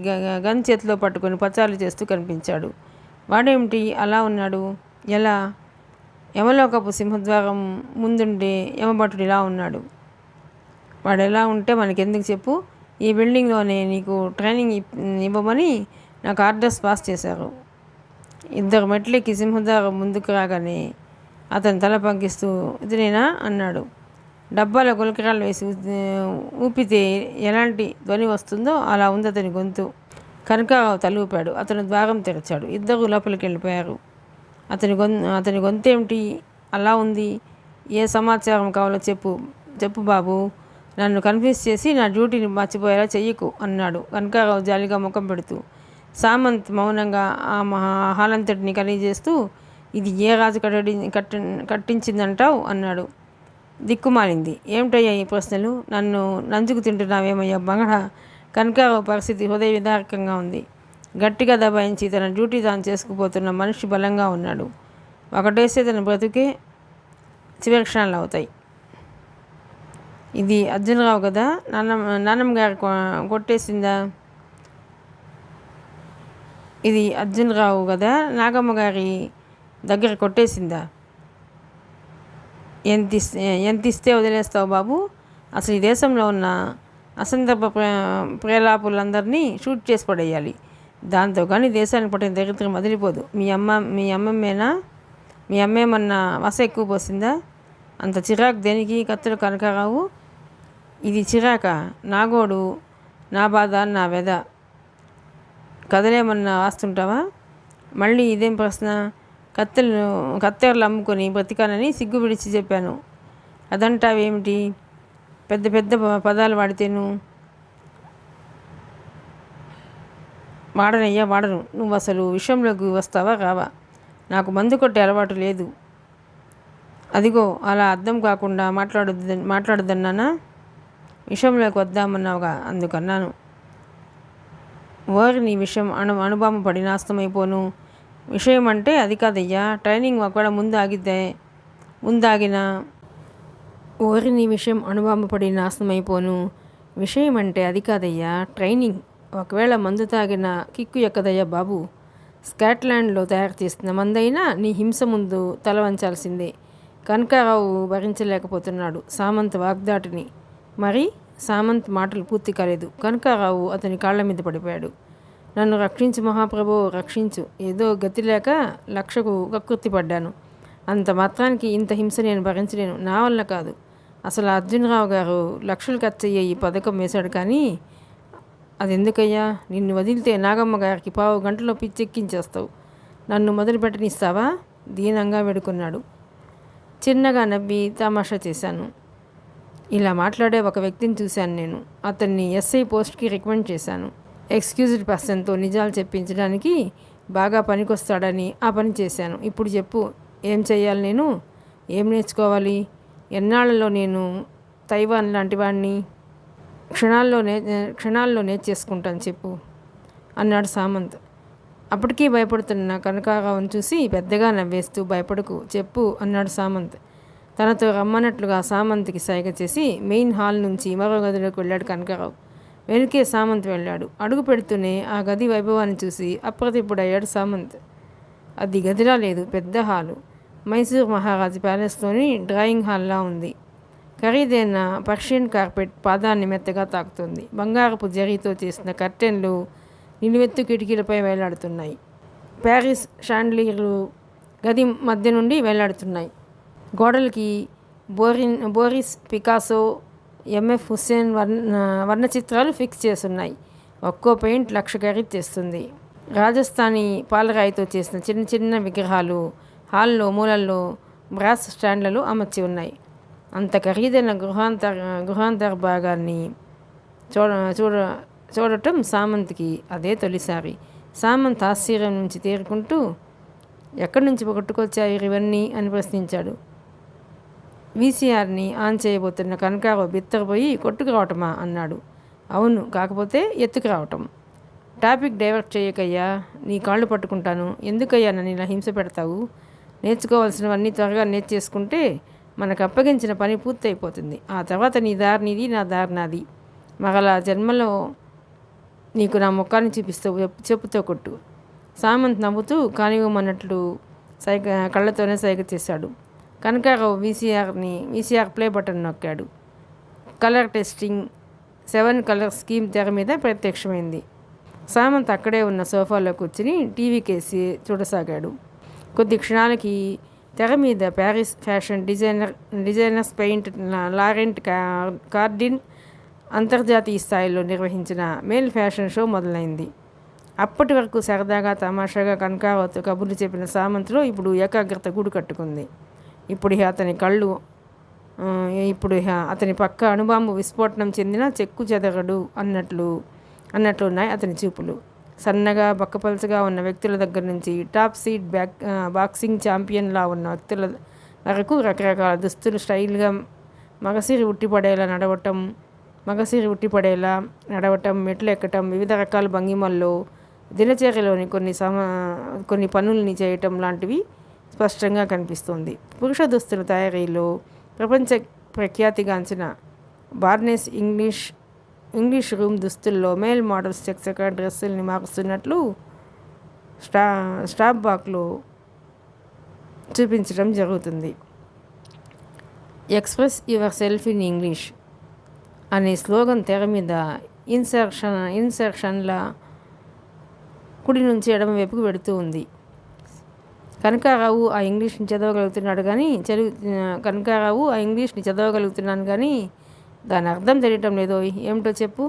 గన్ చేతిలో పట్టుకొని పచారులు చేస్తూ కనిపించాడు. వాడేమిటి అలా ఉన్నాడు? ఎలా? యమలోకపు సింహద్వారం ముందుండే యమభటుడు ఇలా ఉన్నాడు. వాడు ఎలా ఉంటే మనకెందుకు చెప్పు. ఈ బిల్డింగ్లోనే నీకు ట్రైనింగ్ ఇవ్వమని నాకు ఆర్డర్స్ పాస్ చేశారు. ఇద్దరు మెట్లెక్కి సింహద్వారం ముందుకు రాగానే అతను తల పంకిస్తూ ఇదినేనా అన్నాడు. డబ్బాలో గులకరాలు వేసి ఊపితే ఎలాంటి ధ్వని వస్తుందో అలా ఉంది అతని గొంతు. కనకారావు తల ఊపాడు. అతను ద్వారం తెరిచాడు. ఇద్దరు లోపలికి వెళ్ళిపోయారు. అతని గొంతేమిటి అలా ఉంది? ఏ సమాచారం కావాలో చెప్పు బాబు. నన్ను కన్ఫ్యూజ్ చేసి నా డ్యూటీని మర్చిపోయేలా చెయ్యకు అన్నాడు కనకారావు జాలిగా ముఖం పెడుతూ. సామంత్ మౌనంగా ఆ హాలంతటిని కలిగజేస్తూ ఇది ఏ రాజు కట్టించిందంటావు అన్నాడు. దిక్కుమాలింది. ఏమిటయ్యా ఈ ప్రశ్నలు? నన్ను నంచుకు తింటున్నావేమయ్యా బంగళ? కనకారావు పరిస్థితి హృదయ విదారకంగా ఉంది. గట్టిగా దబాయించి తన డ్యూటీ తాను చేసుకుపోతున్న మనిషి బలంగా ఉన్నాడు. ఒకటేస్తే తన బ్రతుకే చివరి క్షణాలు అవుతాయి. ఇది అర్జునరావు కదా? నాన్నమ్మ గారు కొట్టేసిందా? ఇది అర్జునరావు కదా నాగమ్మ గారి దగ్గర కొట్టేసిందా? ఎంత ఇస్తే వదిలేస్తావు బాబు? అసలు ఈ దేశంలో ఉన్న అసందర్భ ప్రేలాపులందరినీ షూట్ చేసి పడేయాలి. దాంతో కానీ దేశానికి పట్టిన దరిద్రం వదిలిపోదు. మీ అమ్మేమన్నా వస ఎక్కువ పోసిందా? అంత చిరాకు దేనికి? కత్తులు కనకారావు. ఇది చిరాక? నాగోడు నా బాధ నా వెద. కథలేమన్నా వాస్తుంటావా? మళ్ళీ ఇదేం ప్రశ్న? కత్తెరలు అమ్ముకొని బ్రతికానని సిగ్గు విడిచి చెప్పాను. అదంటావేమిటి? పెద్ద పెద్ద పదాలు వాడితేను. వాడను. నువ్వు అసలు విషయంలోకి వస్తావా రావా? నాకు మందు కొట్టే అలవాటు లేదు. అదిగో అలా అర్థం కాకుండా మాట్లాడొద్దన్నానా? విషయంలోకి వద్దామన్నావుగా అందుకన్నాను. ఓరి నీ విషయం అణుబాంబు పడి నాశనమైపోను. విషయం అంటే అది కాదయ్యా. ట్రైనింగ్ ఒకవేళ ముందాగినా ఓరి నీ విషయం అణుబాంబు పడి నాశనమైపోను. విషయం అంటే అది కాదయ్యా. ట్రైనింగ్ ఒకవేళ మందు తాగిన కిక్కు ఎక్కదయ్యా బాబు. స్కాట్లాండ్లో తయారు చేసిన మందైనా నీ హింస ముందు తల వంచాల్సిందే. కనకారావు భరించలేకపోతున్నాడు సామంత్ వాగ్దాటిని. మరి సామంత్ మాటలు పూర్తి కాలేదు. కనకారావు అతని కాళ్ల మీద పడిపోయాడు. నన్ను రక్షించు మహాప్రభు, రక్షించు. ఏదో గతి లేక లక్షకు కకృతి పడ్డాను. అంత మాత్రానికి ఇంత హింస నేను భరించలేను. నా వల్ల కాదు. అసలు అర్జునరావు గారు లక్షలు ఖర్చయ్యే ఈ పథకం వేశాడు. కానీ అది ఎందుకయ్యా? నిన్ను వదిలితే నాగమ్మ గారికి 15 గంటలో పిచ్చెక్కించేస్తావు. నన్ను మొదలు పెట్టనిస్తావా? దీనంగా వేడుకున్నాడు. చిన్నగా నవ్వి తమాషా చేశాను. ఇలా మాట్లాడే ఒక వ్యక్తిని చూశాను నేను. అతన్ని ఎస్ఐ పోస్ట్కి రికమెండ్ చేశాను. ఎక్స్క్యూజ్డ్ పర్సన్తో నిజాలు చెప్పించడానికి బాగా పనికొస్తాడని ఆ పని చేశాను. ఇప్పుడు చెప్పు, ఏం చెయ్యాలి నేను? ఏం నేర్చుకోవాలి? ఎన్నాళ్ళలో నేను తైవాన్ లాంటి వాడిని క్షణాల్లో నేర్చేసుకుంటాను చెప్పు అన్నాడు సామంత్. అప్పటికీ భయపడుతున్న కనకారావును చూసి పెద్దగా నవ్వేస్తూ, భయపడకు, చెప్పు అన్నాడు సామంత్. తనతో రమ్మన్నట్లుగా సామంత్కి సైగ చేసి మెయిన్ హాల్ నుంచి మరో గదిలోకి వెళ్ళాడు కనకారావు. వెనుకే సామంత్ వెళ్ళాడు. అడుగు పెడుతూనే ఆ గది వైభవాన్ని చూసి అప్రతిప్పుడయ్యాడు సామంత్. అది గదిలా లేదు, పెద్ద హాలు. మైసూర్ మహారాజు ప్యాలెస్లోని డ్రాయింగ్ హాల్లా ఉంది. ఖరీదైన పర్షియన్ కార్పెట్ పాదాన్ని మెత్తగా తాకుతుంది. బంగారపు జరీతో చేసిన కర్టెన్లు నిలువెత్తు కిటికీలపై వేలాడుతున్నాయి. ప్యారిస్ షాండ్లీర్లు గది మధ్య నుండి వేలాడుతున్నాయి. గోడలకి బోరిస్ పికాసో, ఎంఎఫ్ హుస్సేన్ వర్ణ చిత్రాలు ఫిక్స్ చేస్తున్నాయి. ఒక్కో పెయింట్ 1,00,000 ఖరీదు తెస్తుంది. రాజస్థానీ పాలరాయితో చేసిన చిన్న చిన్న విగ్రహాలు హాల్లో మూలల్లో బ్రాస్ స్టాండ్లలో అమర్చి ఉన్నాయి. అంత ఖరీదైన గృహాంతర భాగాన్ని చూడటం సామంత్కి అదే తొలిసారి. సామంత్ ఆశ్చర్యం నుంచి తేరుకుంటూ, ఎక్కడి నుంచి కొట్టుకొచ్చాయి ఇవన్నీ అని ప్రశ్నించాడు. వీసీఆర్ని ఆన్ చేయబోతున్న కనకారావు బిత్తరపోయి, కొట్టుకురావటమా అన్నాడు. అవును, కాకపోతే ఎత్తుకురావటం. టాపిక్ డైవర్ట్ చేయకయ్యా, నీ కాళ్ళు పట్టుకుంటాను. ఎందుకయ్యా నన్ను ఇలా హింస పెడతావు? నేర్చుకోవాల్సినవన్నీ త్వరగా నేర్చేసుకుంటే మనకు అప్పగించిన పని పూర్తయిపోతుంది. ఆ తర్వాత నీ దారి నీది, నా దారి నాది. మరలా జన్మలో నీకు నా ముఖాన్ని చూపిస్తూ చెప్పుతో కొట్టు. సామంత్ నవ్వుతూ కానివ్వమన్నట్లు కళ్ళతోనే సైగ చేశాడు. కనకారావు వీసీఆర్ ప్లే బటన్ నొక్కాడు. కలర్ టెస్టింగ్ 7 కలర్ స్కీమ్ తెర మీద ప్రత్యక్షమైంది. సామంత్ అక్కడే ఉన్న సోఫాలో కూర్చుని టీవీ కేసి చూడసాగాడు. కొద్ది క్షణాలకి తెర మీద Paris fashion designers Saint Laurent Cardin అంతర్జాతీయ స్థాయిలో నిర్వహించిన మేల్ ఫ్యాషన్ షో మొదలైంది. అప్పటి వరకు సరదాగా తమాషాగా కనకారావుతో కబుర్లు చెప్పిన సామంత్లో ఇప్పుడు ఏకాగ్రత గూడు కట్టుకుంది. ఇప్పుడు అతని పక్క అణుబాంబు విస్ఫోటనం చెందిన చెక్కు చెదగడు అన్నట్లున్నాయి అతని చూపులు. సన్నగా బక్కపలచగా ఉన్న వ్యక్తుల దగ్గర నుంచి టాప్ సీడ్ బాక్సింగ్ ఛాంపియన్లా ఉన్న వ్యక్తుల వరకు రకరకాల దుస్తులు, స్టైల్గా మగసిరి ఉట్టిపడేలా నడవటం, మెట్లు ఎక్కటం, వివిధ రకాల భంగిమల్లో దినచర్యలోని కొన్ని పనుల్ని చేయటం లాంటివి స్పష్టంగా కనిపిస్తుంది. పురుష దుస్తుల తయారీలో ప్రపంచ ప్రఖ్యాతిగాంచిన బార్నెస్ ఇంగ్లీష్ రూమ్ దుస్తుల్లో మేల్ మోడల్స్ చకచకా డ్రెస్సుల్ని మారుస్తున్నట్లు స్టాప్ బాక్లో చూపించడం జరుగుతుంది. Express your self in English అనే స్లోగన్ తెర మీద ఇన్సర్షన్ల కుడి నుంచి ఎడమ వైపుకు వెడుతూ ఉంది. కనకారావు ఆ ఇంగ్లీష్ని చదవగలుగుతున్నాను కానీ దాని అర్థం తెలియటం లేదో. ఏమిటో చెప్పు.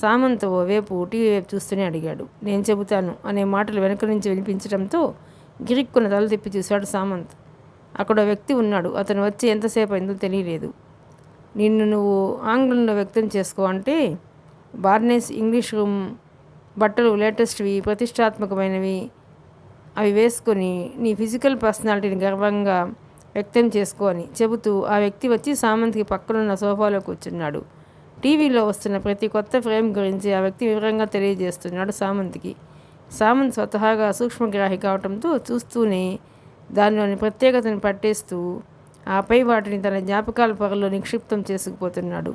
సామంత్ ఓ వైపు టీవీ వైపు చూస్తూనే అడిగాడు. నేను చెబుతాను అనే మాటలు వెనక నుంచి వినిపించడంతో గిరిక్కున తల తిప్పి చూశాడు సామంత్. అక్కడ వ్యక్తి ఉన్నాడు. అతను వచ్చి ఎంతసేపు అయిందో తెలియలేదు. నిన్ను నువ్వు ఆంగ్లంలో వ్యక్తం చేసుకో అంటే బార్నెస్ ఇంగ్లీష్ రూమ్ బట్టలు లేటెస్ట్వి, ప్రతిష్టాత్మకమైనవి అవి వేసుకొని నీ ఫిజికల్ పర్సనాలిటీని గర్వంగా వ్యక్తం చేసుకో అని చెబుతూ ఆ వ్యక్తి వచ్చి సామంత్కి పక్కనున్న సోఫాలో కూర్చున్నాడు. టీవీలో వస్తున్న ప్రతి కొత్త ఫ్రేమ్ గురించి ఆ వ్యక్తి వివరంగా తెలియజేస్తున్నాడు సామంత్కి. సామంత్ స్వతహాగా సూక్ష్మగ్రాహి కావడంతో చూస్తూనే దానిలోని ప్రత్యేకతను పట్టేస్తూ ఆపై వాటిని తన జ్ఞాపకాల పొరలో నిక్షిప్తం చేసుకుపోతున్నాడు.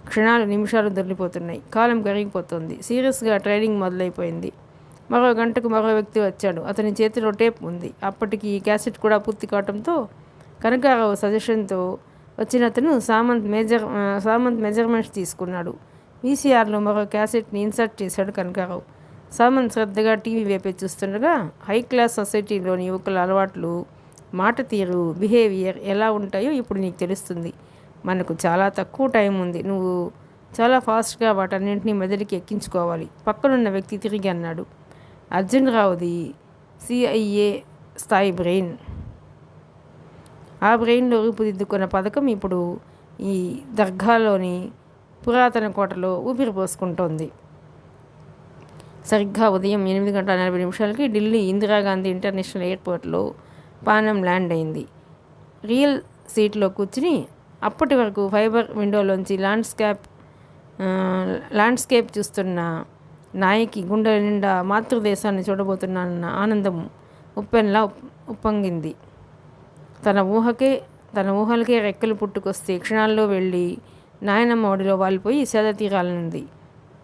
క్షణాలు, నిమిషాలు దొరికిపోతున్నాయి. కాలం కరిగిపోతుంది. సీరియస్గా ట్రైనింగ్ మొదలైపోయింది. మరో గంటకు మరో వ్యక్తి వచ్చాడు. అతని చేతిలో టేప్ ఉంది. అప్పటికి ఈ క్యాసెట్ కూడా పూర్తి కావడంతో కనకారావు సజెషన్తో వచ్చిన అతను సామంత్ మెజర్మెంట్స్ తీసుకున్నాడు. వీసీఆర్లో మరో క్యాసెట్ని ఇన్సర్ట్ చేశాడు కనకారావు. సామంత్ శ్రద్ధగా టీవీ వైపే చూస్తుండగా హై క్లాస్ సొసైటీలోని యువకుల అలవాట్లు, మాట తీరు, బిహేవియర్ ఎలా ఉంటాయో ఇప్పుడు నీకు తెలుస్తుంది. మనకు చాలా తక్కువ టైం ఉంది. నువ్వు చాలా ఫాస్ట్గా వాటన్నింటినీ మెదడికి ఎక్కించుకోవాలి. పక్కనున్న వ్యక్తి తిరిగి అన్నాడు. అర్జున్ రావుది CIA స్థాయి బ్రెయిన్. ఆ బ్రెయిన్లో రూపుదిద్దుకున్న పథకం ఇప్పుడు ఈ దర్గాలోని పురాతన కోటలో ఊపిరి పోసుకుంటోంది. సరిగ్గా ఉదయం 8:40 ఢిల్లీ ఇందిరాగాంధీ ఇంటర్నేషనల్ ఎయిర్పోర్ట్లో పానం ల్యాండ్ అయింది. రియల్ సీట్లో కూర్చుని అప్పటి వరకు ఫైబర్ విండోలోంచి ల్యాండ్స్కేప్ చూస్తున్న నాయకి గుండెల నిండా మాతృదేశాన్ని చూడబోతున్నానన్న ఆనందం ఉప్పెన్లా ఉప్పొంగింది. తన ఊహలకే రెక్కలు పుట్టుకొస్తే క్షణాల్లో వెళ్ళి నాయనమ్మ ఒడిలో వాలిపోయి సేద తీరాలనుంది.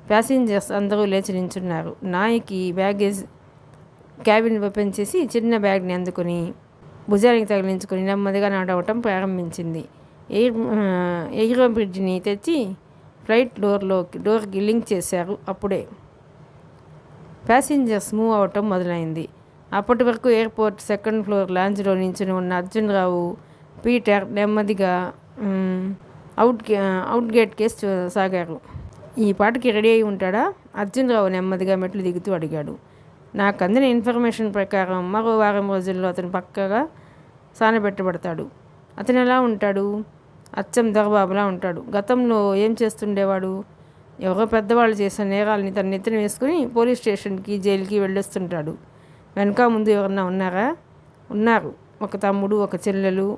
ప్యాసింజర్స్ అందరూ లేచి నించున్నారు. నాయకి బ్యాగేజ్ క్యాబిన్ ఓపెన్ చేసి చిన్న బ్యాగ్ని అందుకుని భుజానికి తగిలించుకుని నెమ్మదిగా నడవటం ప్రారంభించింది. ఎయిరో బ్రిడ్జిని తెచ్చి ఫ్లైట్ డోర్కి లింక్ చేశారు. అప్పుడే ప్యాసింజర్స్ మూవ్ అవటం మొదలైంది. అప్పటి వరకు ఎయిర్పోర్ట్ సెకండ్ ఫ్లోర్ లాంజ్లో నించుని ఉన్న అర్జున్ రావు, పీటర్ నెమ్మదిగా అవుట్ గేట్ కేసు సాగారు. ఈ పాటికి రెడీ అయి ఉంటాడా? అర్జున్ రావు నెమ్మదిగా మెట్లు దిగుతూ అడిగాడు. నాకు అందిన ఇన్ఫర్మేషన్ ప్రకారం మరో వారం రోజుల్లో అతను పక్కగా సానబెట్టబడతాడు. అతను ఎలా ఉంటాడు? అచ్చం దొరబాబులా ఉంటాడు. గతంలో ఏం చేస్తుండేవాడు? ఎవరో పెద్దవాళ్ళు చేసిన నేరాలని తన నెత్తిన వేసుకుని పోలీస్ స్టేషన్కి, జైలుకి వెళ్ళొస్తుంటాడు. వెనక ముందు ఎవరన్నా ఉన్నారా? ఉన్నారు. ఒక తమ్ముడు, ఒక చెల్లెలు,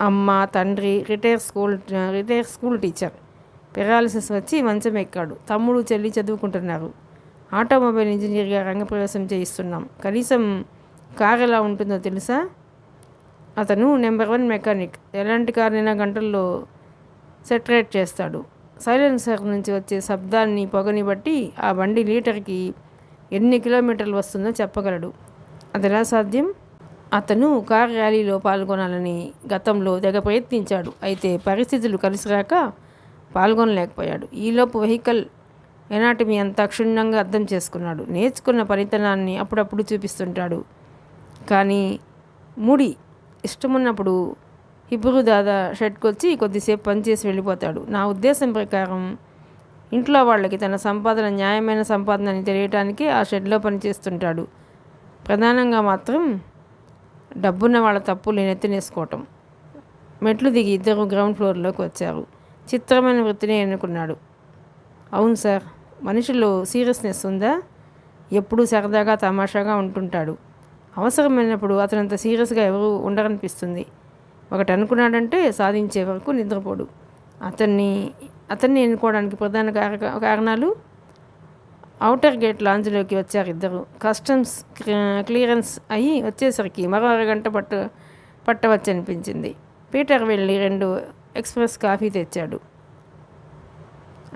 అమ్మ, తండ్రి, రిటైర్ స్కూల్ టీచర్. పెరాలిసిస్ వచ్చి మంచం ఎక్కాడు. తమ్ముడు, చెల్లి చదువుకుంటున్నారు. ఆటోమొబైల్ ఇంజనీర్గా రంగప్రవేశం చేయిస్తున్నాం. కనీసం కారు ఎలా ఉంటుందో తెలుసా? అతను నెంబర్ 1 మెకానిక్. ఎలాంటి కారునైనా గంటల్లో సెటరేట్ చేస్తాడు. సైలెన్సర్ నుంచి వచ్చే శబ్దాన్ని, పొగని బట్టి ఆ బండి లీటర్కి ఎన్ని కిలోమీటర్లు వస్తుందో చెప్పగలడు. అది ఎలా సాధ్యం? అతను కార్ ర్యాలీలో పాల్గొనాలని గతంలో తెగ ప్రయత్నించాడు. అయితే పరిస్థితులు కలిసిరాక పాల్గొనలేకపోయాడు. ఈలోపు వెహికల్ ఎనాటమీ అంతా క్షుణ్ణంగా అర్థం చేసుకున్నాడు. నేర్చుకున్న పనితనాన్ని అప్పుడప్పుడు చూపిస్తుంటాడు. కానీ ముడి ఇష్టమున్నప్పుడు హిబ్రూ దాదా షెడ్కొచ్చి కొద్దిసేపు పనిచేసి వెళ్ళిపోతాడు. నా ఉద్దేశం ప్రకారం ఇంట్లో వాళ్ళకి తన సంపాదన న్యాయమైన సంపాదన అని తెలియటానికి ఆ షెడ్లో పనిచేస్తుంటాడు. ప్రధానంగా మాత్రం డబ్బున్న వాళ్ళ తప్పులు నెత్తినేసుకోవటం. మెట్లు దిగి ఇద్దరు గ్రౌండ్ ఫ్లోర్లోకి వచ్చారు. చిత్రమైన వృత్తిని ఎన్నుకున్నాడు. అవును సార్. మనిషిలో సీరియస్నెస్ ఉందా? ఎప్పుడూ సరదాగా తమాషాగా ఉంటుంటాడు. అవసరమైనప్పుడు అతనంత సీరియస్గా ఎవరు ఉండరనిపిస్తుంది. ఒకటి అనుకున్నాడంటే సాధించే వరకు నిద్రపోడు. అతన్ని ఎన్నుకోవడానికి ప్రధాన కారణాలు. ఔటర్ గేట్ లాంజ్లోకి వచ్చారు ఇద్దరు. కస్టమ్స్ క్లియరెన్స్ అయ్యి వచ్చేసరికి మరో అరగంట పట్టవచ్చనిపించింది. పీటర్ వెళ్ళి 2 ఎక్స్ప్రెస్ కాఫీ తెచ్చాడు.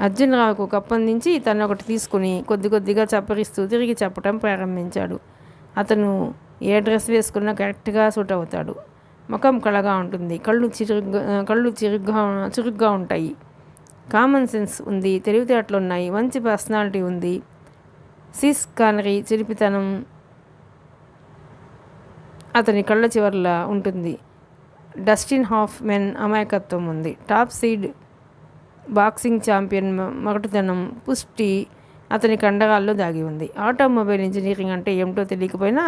అర్జున్ రావుకు కప్పందించి తను ఒకటి తీసుకుని కొద్దిగా చప్పరిస్తూ తిరిగి చెప్పడం ప్రారంభించాడు. అతను ఏ డ్రెస్ వేసుకున్నా కరెక్ట్గా సూట్ అవుతాడు. ముఖం కళగా ఉంటుంది. కళ్ళు చురుగ్గా ఉంటాయి. కామన్ సెన్స్ ఉంది. తెలివితేటలు ఉన్నాయి. మంచి పర్సనాలిటీ ఉంది. సిస్ కానరీ చిలిపితనం అతని కళ్ళ చివర్లా ఉంటుంది. డస్టిన్ హాఫ్మెన్ అమాయకత్వం ఉంది. టాప్ సీడ్ బాక్సింగ్ ఛాంపియన్ మొగటితనం, పుష్టి అతని కండరాల్లో దాగి ఉంది. ఆటోమొబైల్ ఇంజనీరింగ్ అంటే ఏమిటో తెలియకపోయినా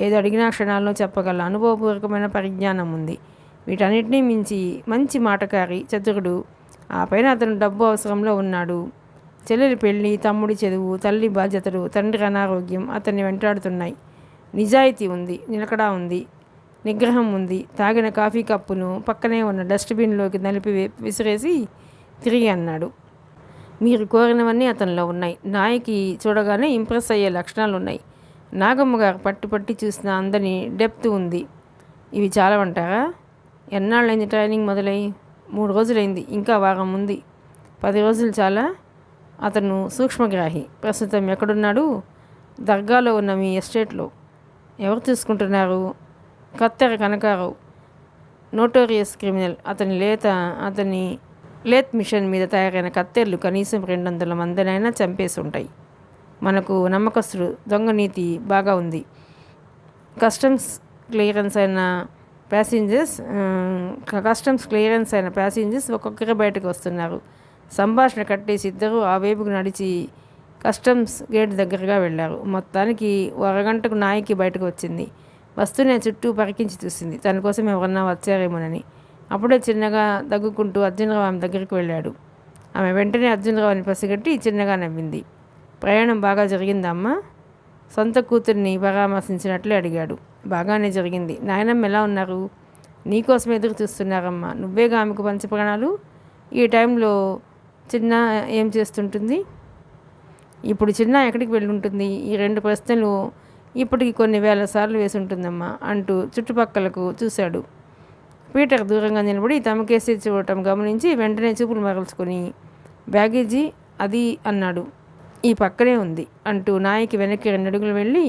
ఏది అడిగినా క్షణాల్లో చెప్పగల అనుభవపూర్వకమైన పరిజ్ఞానం ఉంది. వీటన్నిటినీ మించి మంచి మాటకారి, చతురుడు. ఆ పైన అతను డబ్బు అవసరంలో ఉన్నాడు. చెల్లెలి పెళ్ళి, తమ్ముడి చదువు, తల్లి బాధ్యతలు, తండ్రి అనారోగ్యం అతన్ని వెంటాడుతున్నాయి. నిజాయితీ ఉంది. నిలకడ ఉంది. నిగ్రహం ఉంది. తాగిన కాఫీ కప్పును పక్కనే ఉన్న డస్ట్బిన్లోకి నలిపి విసిరేసి తిరిగి అన్నాడు, మీరు కోరినవన్నీ అతనిలో ఉన్నాయి. నాయకి చూడగానే ఇంప్రెస్ అయ్యే లక్షణాలు ఉన్నాయి. నాగమ్మ గారు పట్టి చూసిన అందని డెప్త్ ఉంది. ఇవి చాలవంటారా? ఎన్నాళ్ళైంది ట్రైనింగ్ మొదలై? 3 రోజులైంది. ఇంకా వారం ఉంది. 10 రోజులు చాలా? అతను సూక్ష్మగ్రాహి. ప్రస్తుతం ఎక్కడున్నాడు? దర్గాలో ఉన్న మీ ఎస్టేట్లో. ఎవరు చూసుకుంటున్నారు? కత్తెర కనకారావు, నోటోరియస్ క్రిమినల్. అతని లేత్ మిషన్ మీద తయారైన కత్తెర్లు కనీసం 200 మందినైనా చంపేసి ఉంటాయి. మనకు నమ్మకస్తుడు. దొంగ నీతి బాగా ఉంది. కస్టమ్స్ క్లియరెన్స్ అయిన ప్యాసింజర్స్ ఒక్కొక్కరే బయటకు వస్తున్నారు. సంభాషణ కట్టేసి ఇద్దరు ఆ వైపుకు నడిచి కస్టమ్స్ గేట్ దగ్గరగా వెళ్ళారు. మొత్తానికి అరగంటకు నాయకి బయటకు వచ్చింది. వస్తూనే చుట్టూ పరికించి చూసింది. తన కోసం ఎవరన్నా వచ్చారేమోనని. అప్పుడే చిన్నగా దగ్గుకుంటూ అర్జునరావు ఆమె దగ్గరికి వెళ్ళాడు. ఆమె వెంటనే అర్జునరావుని పసిగట్టి చిన్నగా నవ్వింది. ప్రయాణం బాగా జరిగిందమ్మా? సొంత కూతుర్ని పరామర్శించినట్లే అడిగాడు. బాగానే జరిగింది. నాయనమ్మ ఎలా ఉన్నారు? నీకోసం ఎదురు చూస్తున్నారమ్మా. నువ్వేగా ఆమెకు పంచప్రాణాలు. ఈ టైంలో చిన్న ఏం చేస్తుంటుంది? ఇప్పుడు చిన్న ఎక్కడికి వెళ్ళి ఉంటుంది? ఈ 2 ప్రశ్నలు ఇప్పటికి కొన్ని వేల సార్లు వేసి ఉంటుందమ్మా అంటూ చుట్టుపక్కలకు చూశాడు. పీటర్ దూరంగా నిలబడి తమకేసి చూడటం గమనించి వెంటనే చూపులు మరల్చుకొని, బ్యాగేజీ అది అన్నాడు. ఈ పక్కనే ఉంది అంటూ నాయకి వెనక్కి 2 అడుగులు వెళ్ళి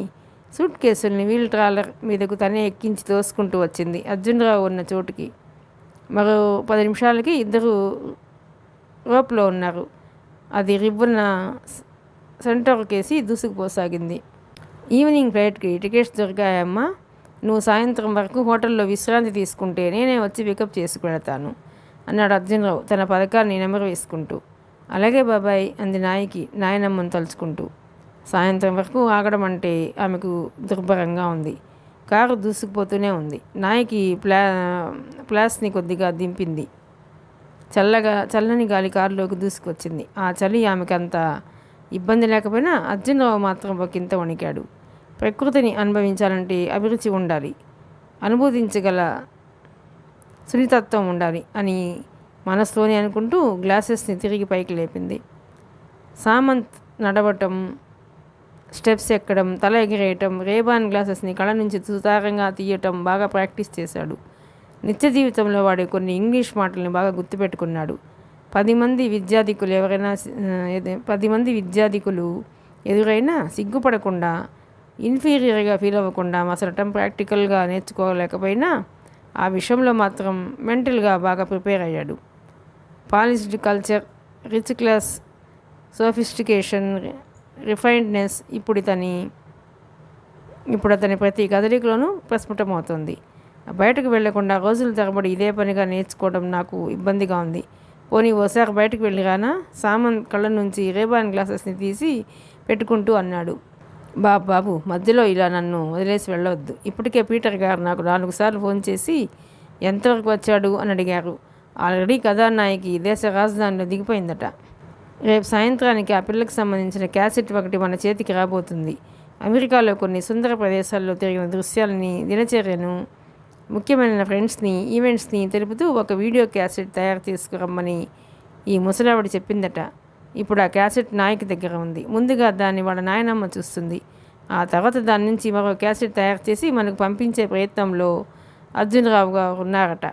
సూట్ కేసుల్ని వీల్ ట్రాలర్ మీదకు తనే ఎక్కించి తోసుకుంటూ వచ్చింది అర్జున్రావు ఉన్న చోటుకి. మరో 10 నిమిషాలకి ఇద్దరు రోప్లో ఉన్నారు. అది రివ్వున సెంటర్కేసి దూసుకుపోసాగింది. Evening ఫ్లైట్కి tickets దొరికాయమ్మా. నువ్వు సాయంత్రం వరకు హోటల్లో విశ్రాంతి తీసుకుంటే నేనే వచ్చి పికప్ చేసుకువెళతాను అన్నాడు అర్జున్రావు తన పథకాన్ని నెమరు వేసుకుంటూ. అలాగే బాబాయ్ అంది నాయకి నాయనమ్మను తలుచుకుంటూ. సాయంత్రం వరకు ఆగడం అంటే ఆమెకు దుర్భరంగా ఉంది. కారు దూసుకుపోతూనే ఉంది. నాయకి ప్లాస్ని కొద్దిగా దింపింది. చల్లని గాలి కారులోకి దూసుకొచ్చింది. ఆ చలి ఆమెకు అంత ఇబ్బంది లేకపోయినా అర్జున్రావు మాత్రం ఒకంత వణికాడు. ప్రకృతిని అనుభవించాలంటే అభిరుచి ఉండాలి, అనుభూతించగల సున్నితత్వం ఉండాలి అని మనసులోనే అనుకుంటూ గ్లాసెస్ని తిరిగి పైకి లేపింది. సామంత్ నడవటం, స్టెప్స్ ఎక్కడం, తల ఎగిరేయటం, రేబాన్ గ్లాసెస్ని కళ్ళ నుంచి సుతారంగా తీయటం బాగా ప్రాక్టీస్ చేశాడు. నిత్య జీవితంలో వాడే కొన్ని ఇంగ్లీష్ మాటల్ని బాగా గుర్తుపెట్టుకున్నాడు. 10 మంది విద్యాధికులు ఎదురైనా సిగ్గుపడకుండా, ఇన్ఫీరియర్గా ఫీల్ అవ్వకుండా మసలటం ప్రాక్టికల్గా నేర్చుకోలేకపోయినా ఆ విషయంలో మాత్రం మెంటల్గా బాగా ప్రిపేర్ అయ్యాడు. Polished culture, rich class, sophistication, refinedness ఇప్పుడు అతని ప్రతి కదలికలోనూ ప్రస్ఫుటమవుతుంది. బయటకు వెళ్లకుండా రోజుల తరబడి ఇదే పనిగా నేర్చుకోవడం నాకు ఇబ్బందిగా ఉంది. పోనీ ఓసారి బయటకు వెళ్ళిరానా? సామంత్ కళ్ళ నుంచి రేబాన్ గ్లాసెస్ని తీసి పెట్టుకుంటూ అన్నాడు. బాబు మధ్యలో ఇలా నన్ను వదిలేసి వెళ్ళవద్దు. ఇప్పటికే పీటర్ గారు నాకు 4 సార్లు ఫోన్ చేసి ఎంతవరకు వచ్చాడు అని అడిగారు. ఆల్రెడీ కథానాయకి దేశ రాజధానిలో దిగిపోయిందట. రేపు సాయంత్రానికి ఆ పిల్లకి సంబంధించిన క్యాసెట్ ఒకటి మన చేతికి రాబోతుంది. అమెరికాలో కొన్ని సుందర ప్రదేశాల్లో తిరిగిన దృశ్యాలని, దినచర్యను, ముఖ్యమైన ఫ్రెండ్స్ని, ఈవెంట్స్ని తెలుపుతూ ఒక వీడియో క్యాసెట్ తయారు చేసుకురమ్మని ఈ ముసలావిడ చెప్పిందట. ఇప్పుడు ఆ క్యాసెట్ నాయకి దగ్గర ఉంది. ముందుగా దాన్ని వాళ్ళ నాయనమ్మ చూస్తుంది. ఆ తర్వాత దాని నుంచి మరో క్యాసెట్ తయారు చేసి మనకు పంపించే ప్రయత్నంలో అర్జున్రావు గారు ఉన్నారట.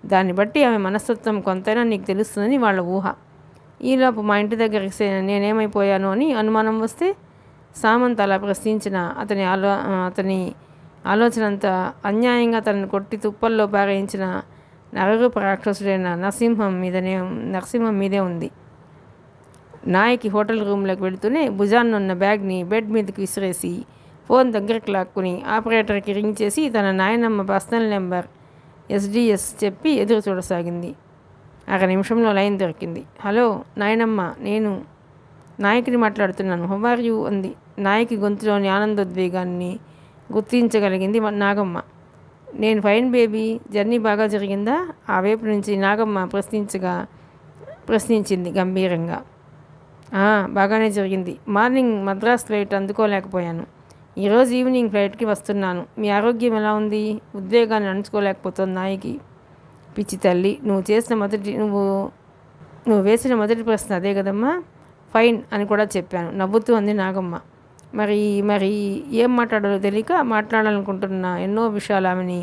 దాన్ని బట్టి ఆమె మనస్తత్వం కొంతైనా నీకు తెలుస్తుందని వాళ్ళ ఊహ. ఈలోపు మా ఇంటి దగ్గరికి నేనేమైపోయాను అని అనుమానం వస్తే సామంత్ అలా ప్రశ్నించిన అతని ఆలోచన అంతా అన్యాయంగా తనను కొట్టి తుప్పల్లో పారేయించిన నరరూప రాక్షసుడైన నరసింహం మీదే ఉంది. నాయకి హోటల్ రూమ్లోకి వెళుతూనే భుజాన్నున్న బ్యాగ్ని బెడ్ మీదకి విసిరేసి ఫోన్ దగ్గరకు లాక్కుని ఆపరేటర్కి రింగ్ చేసి తన నాయనమ్మ పర్సనల్ నెంబర్ SDS చెప్పి ఎదురు చూడసాగింది. 1 నిమిషంలో లైన్ దొరికింది. హలో నాయనమ్మ, నేను నాయకిని మాట్లాడుతున్నాను. హౌ ఆర్ యూ అంది. నాయకి గొంతులోని ఆనందోద్వేగాన్ని గుర్తించగలిగింది నాగమ్మ. నేను ఫైన్ బేబీ. జర్నీ బాగా జరిగిందా? ఆ వైపు నుంచి నాగమ్మ ప్రశ్నించింది గంభీరంగా. బాగానే జరిగింది. మార్నింగ్ మద్రాస్ ఫ్లైట్ అందుకోలేకపోయాను. ఈరోజు ఈవినింగ్ ఫ్లైట్కి వస్తున్నాను. మీ ఆరోగ్యం ఎలా ఉంది? ఉద్వేగాన్ని అణుచుకోలేకపోతుంది నాయకి. పిచ్చి తల్లి, నువ్వు వేసిన మొదటి ప్రశ్న అదే కదమ్మా. ఫైన్ అని కూడా చెప్పాను నవ్వుతూ అంది నాగమ్మ. మరి ఏం మాట్లాడాలో తెలియక మాట్లాడాలనుకుంటున్న ఎన్నో విషయాలు ఆమెని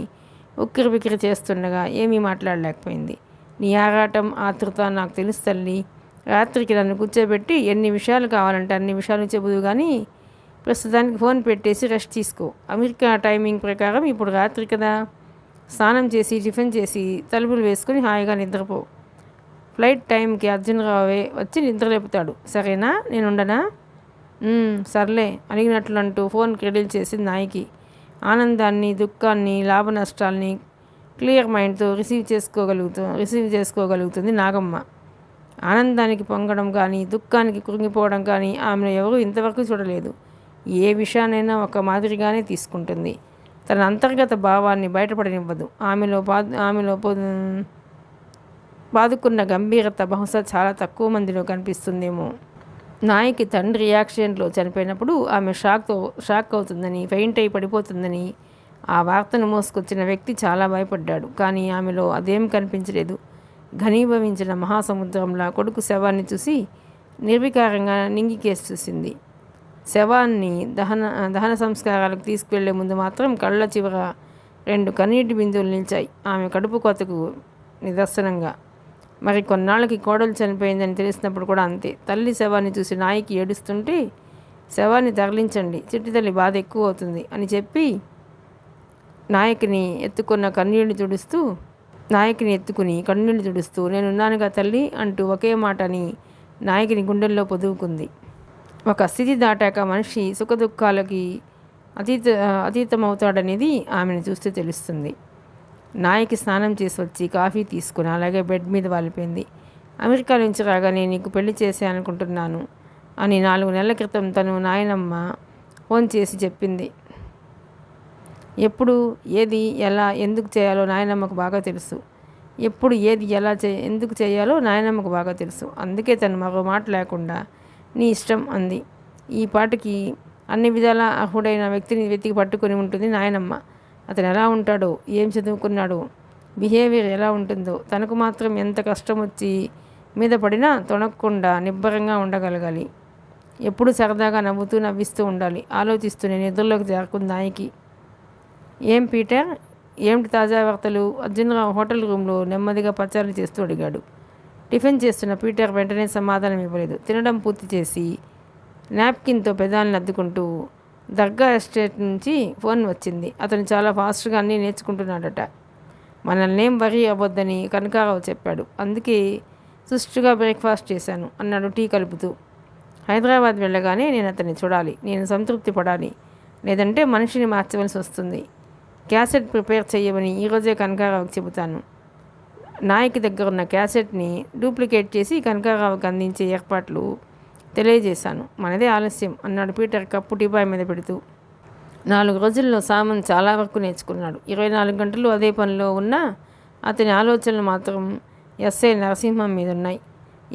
ఉక్కిరిబిక్కిరి చేస్తుండగా ఏమీ మాట్లాడలేకపోయింది. నీ ఆరాటం, ఆతృత నాకు తెలుసు తల్లి. రాత్రికి నన్ను కూర్చోబెట్టి ఎన్ని విషయాలు కావాలంటే అన్ని విషయాలు చెబుదు కానీ ప్రస్తుతానికి ఫోన్ పెట్టేసి రెస్ట్ తీసుకో. అమెరికా టైమింగ్ ప్రకారం ఇప్పుడు రాత్రి కదా. స్నానం చేసి టిఫిన్ చేసి తలుపులు వేసుకొని హాయిగా నిద్రపో. ఫ్లైట్ టైంకి అర్జున్రావే వచ్చి నిద్రలేపుతాడు. సరేనా? నేనుండనా? సర్లే అడిగినట్లు అంటూ ఫోన్ క్రెడిల్ చేసింది నాయకి. ఆనందాన్ని, దుఃఖాన్ని, లాభ నష్టాల్ని క్లియర్ మైండ్తో రిసీవ్ చేసుకోగలుగుతుంది నాగమ్మ. ఆనందానికి పొంగడం కానీ, దుఃఖానికి కృంగిపోవడం కానీ ఆమెను ఎవరూ ఇంతవరకు చూడలేదు. ఏ విషయానైనా ఒక మాదిరిగానే తీసుకుంటుంది. తన అంతర్గత భావాన్ని బయటపడనివ్వదు. ఆమెలో బాదుకున్న గంభీరత బహుశా చాలా తక్కువ మందిలో కనిపిస్తుందేమో. నాయకి తండ్రి యాక్సిడెంట్లో చనిపోయినప్పుడు ఆమె షాక్ అవుతుందని, ఫెయింట్ అయి పడిపోతుందని ఆ వార్తను మోసుకొచ్చిన వ్యక్తి చాలా భయపడ్డాడు. కానీ ఆమెలో అదేం కనిపించలేదు. ఘనీభవించిన మహాసముద్రంలా కొడుకు శవాన్ని చూసి నిర్వికారంగా నింగికేసి చూసింది. శవాన్ని దహన సంస్కారాలకు తీసుకువెళ్లే ముందు మాత్రం కళ్ళ చివర 2 కన్నీటి బిందువులు నిలిచాయి, ఆమె కడుపు కోతకు నిదర్శనంగా. మరి కొన్నాళ్ళకి కోడలు చనిపోయిందని తెలిసినప్పుడు కూడా అంతే. తల్లి శవాన్ని చూసి నాయికి ఏడుస్తుంటే, శవాన్ని తరలించండి, చిట్టి తల్లి బాధ ఎక్కువ అవుతుంది అని చెప్పి నాయకిని ఎత్తుకుని కన్నీళ్లు తుడుస్తూ నేనున్నానుగా తల్లి అంటూ ఒకే మాటని నాయకిని గుండెల్లో పొదువుకుంది. ఒక స్థితి దాటాక మనిషి సుఖదుఖాలకి అతీతమవుతాడనేది ఆమెను చూస్తే తెలుస్తుంది. నాయకి స్నానం చేసి వచ్చి కాఫీ తీసుకుని అలాగే బెడ్ మీద వాలిపోయింది. అమెరికా నుంచి రాగానే నీకు పెళ్లి చేసేయాలనుకుంటున్నాను అని 4 నెలల క్రితం తను నాయనమ్మ ఫోన్ చేసి చెప్పింది. ఎప్పుడు ఏది ఎలా ఎందుకు చేయాలో నాయనమ్మకు బాగా తెలుసు. ఎందుకు చేయాలో నాయనమ్మకు బాగా తెలుసు. అందుకే తను మరో మాట లేకుండా నీ ఇష్టం అంది. ఈ పాటికి అన్ని విధాలా అర్హుడైన వ్యక్తిని వెతికి పట్టుకొని ఉంటుంది నాయనమ్మ. అతను ఎలా ఉంటాడో, ఏం చదువుకున్నాడో, బిహేవియర్ ఎలా ఉంటుందో, తనకు మాత్రం ఎంత కష్టం వచ్చి మీద పడినా తొణక్కుండా నిబ్బరంగా ఉండగలగాలి. ఎప్పుడు సరదాగా నవ్విస్తూ ఉండాలి. ఆలోచిస్తూనే నిద్రలోకి జారుకుంది నాయకి. ఏం పీటర్, ఏమిటి తాజా వార్తలు? అర్జునరావు హోటల్ రూమ్లో నెమ్మదిగా పచారులు చేస్తూ అడిగాడు. టిఫిన్ చేస్తున్న పీటర్ వెంటనే సమాధానం ఇవ్వలేదు. తినడం పూర్తి చేసి నాప్కిన్తో పెదాలను అద్దుకుంటూ దర్గా ఎస్టేట్ నుంచి ఫోన్ వచ్చింది. అతను చాలా ఫాస్ట్గా అన్నీ నేర్చుకుంటున్నాడట. మనల్నేం వరీ అవ్వద్దని కనకారావు చెప్పాడు. అందుకే సుష్టుగా బ్రేక్ఫాస్ట్ చేశాను అన్నాడు టీ కలుపుతూ. హైదరాబాద్ వెళ్ళగానే నేను అతన్ని చూడాలి, నేను సంతృప్తి పడాలి, లేదంటే మనిషిని మార్చవలసి వస్తుంది. క్యాసెట్ ప్రిపేర్ చేయమని ఈరోజే కనకారావుకి చెబుతాను. నాయకి దగ్గర ఉన్న క్యాసెట్ని డూప్లికేట్ చేసి కనకారావుకి అందించే ఏర్పాట్లు తెలియజేశాను. మనదే ఆలస్యం అన్నాడు పీటర్ కప్పు టీపాయ్ మీద పెడుతూ. 4 రోజుల్లో సామంత్ చాలా వరకు నేర్చుకున్నాడు. 24 గంటలు అదే పనిలో ఉన్నా అతని ఆలోచనలు మాత్రం ఎస్ఐ నరసింహం మీద ఉన్నాయి.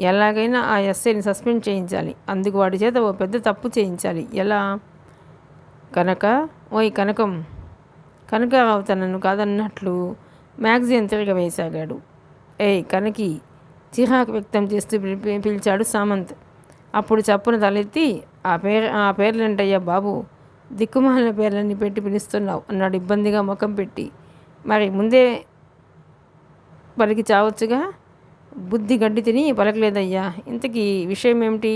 ఎలాగైనా ఆ ఎస్ఐని సస్పెండ్ చేయించాలి. అందుకు వాడి చేత ఓ పెద్ద తప్పు చేయించాలి. ఎలా? కనకం. కనకారావు తనను కాదన్నట్లు మ్యాగజైన్ తిరగవేసాగాడు. ఏయ్ కనకి, చిరాకు వ్యక్తం చేస్తూ పిలిచాడు సామంత్. అప్పుడు చప్పున తలెత్తి ఆ పేర్లేంటయ్యా బాబు, దిక్కుమాలిన పేర్లన్నీ పెట్టి పిలుస్తున్నావు అన్నాడు ఇబ్బందిగా ముఖం పెట్టి. మరి ముందే పలికి చావచ్చుగా. బుద్ధి గడ్డి తిని పలకలేదయ్యా. ఇంతకీ విషయం ఏమిటి?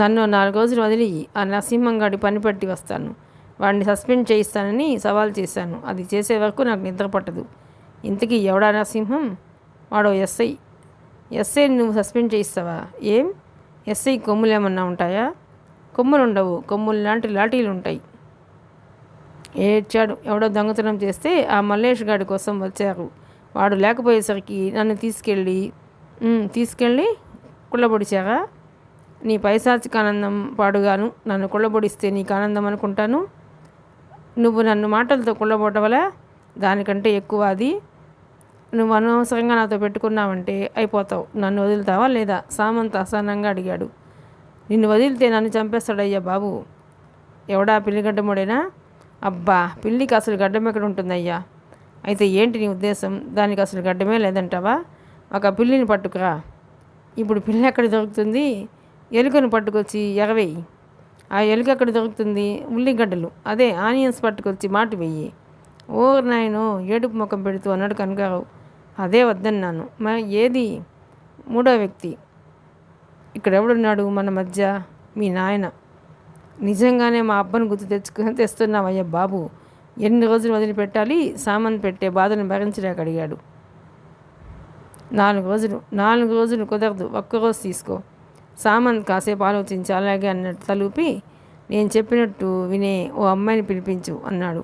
నన్ను 4 రోజులు వదిలి ఆ నరసింహంగాడి పని పట్టి వస్తాను. వాడిని సస్పెండ్ చేయిస్తానని సవాల్ చేశాను. అది చేసే వరకు నాకు నిద్ర పట్టదు. ఇంతకీ ఎవడా నరసింహం? వాడో ఎస్ఐ. ఎస్ఐని నువ్వు సస్పెండ్ చేయిస్తావా? ఏం ఎస్ఐ కొమ్ములు ఏమన్నా ఉంటాయా? కొమ్ములు ఉండవు, కొమ్ములు లాంటి లాఠీలు ఉంటాయి. ఏడ్చాడు. ఎవడో దొంగతనం చేస్తే ఆ మల్లేష్ గాడి కోసం వచ్చారు. వాడు లేకపోయేసరికి నన్ను తీసుకెళ్ళి కుళ్ళబొడిచారా? నీ పైశాచిక ఆనందం పాడుగాను. నన్ను కుళ్ళబొడిస్తే నీకు ఆనందం అనుకుంటాను. నువ్వు నన్ను మాటలతో కుళ్ళబొట్టవలా? దానికంటే ఎక్కువ అది. నువ్వు అనవసరంగా నాతో పెట్టుకున్నావంటే అయిపోతావు. నన్ను వదులుతావా లేదా? సామంత్ అసహనంగా అడిగాడు. నిన్ను వదిలితే నన్ను చంపేస్తాడయ్యా బాబు. ఎవడా పిల్లిగడ్డముడేనా? అబ్బా, పిల్లికి అసలు గడ్డం ఎక్కడ ఉంటుందయ్యా? అయితే ఏంటి నీ ఉద్దేశం? దానికి అసలు గడ్డమే లేదంటావా? ఒక పిల్లిని పట్టుకురా. ఇప్పుడు పిల్లి ఎక్కడ దొరుకుతుంది? ఎలుకను పట్టుకొచ్చి ఎగవేయి. ఆ ఎలుక ఎక్కడ దొరుకుతుంది? ఉల్లిగడ్డలు, అదే ఆనియన్స్ పట్టుకొచ్చి మాటు వెయ్యి. ఓ నాయనో, ఏడుపు ముఖం పెడుతూ అన్నాడు కనకారావు. అదే వద్దన్నాను. మరి ఏది 3వ వ్యక్తి? ఇక్కడెవడున్నాడు మన మధ్య? మీ నాయన. నిజంగానే మా అబ్బను గుర్తు తెస్తున్నావయ్యా బాబు. ఎన్ని రోజులు వదిలిపెట్టాలి? సామంత్ పెట్టే బాధను భరించలేక అడిగాడు. 4 రోజులు కుదరదు, ఒక్కరోజు తీసుకో. సామంత్ కాసేపు ఆలోచించి అలాగే అన్నట్టు తలూపి, నేను చెప్పినట్టు వినే ఓ అమ్మాయిని పిలిపించు అన్నాడు.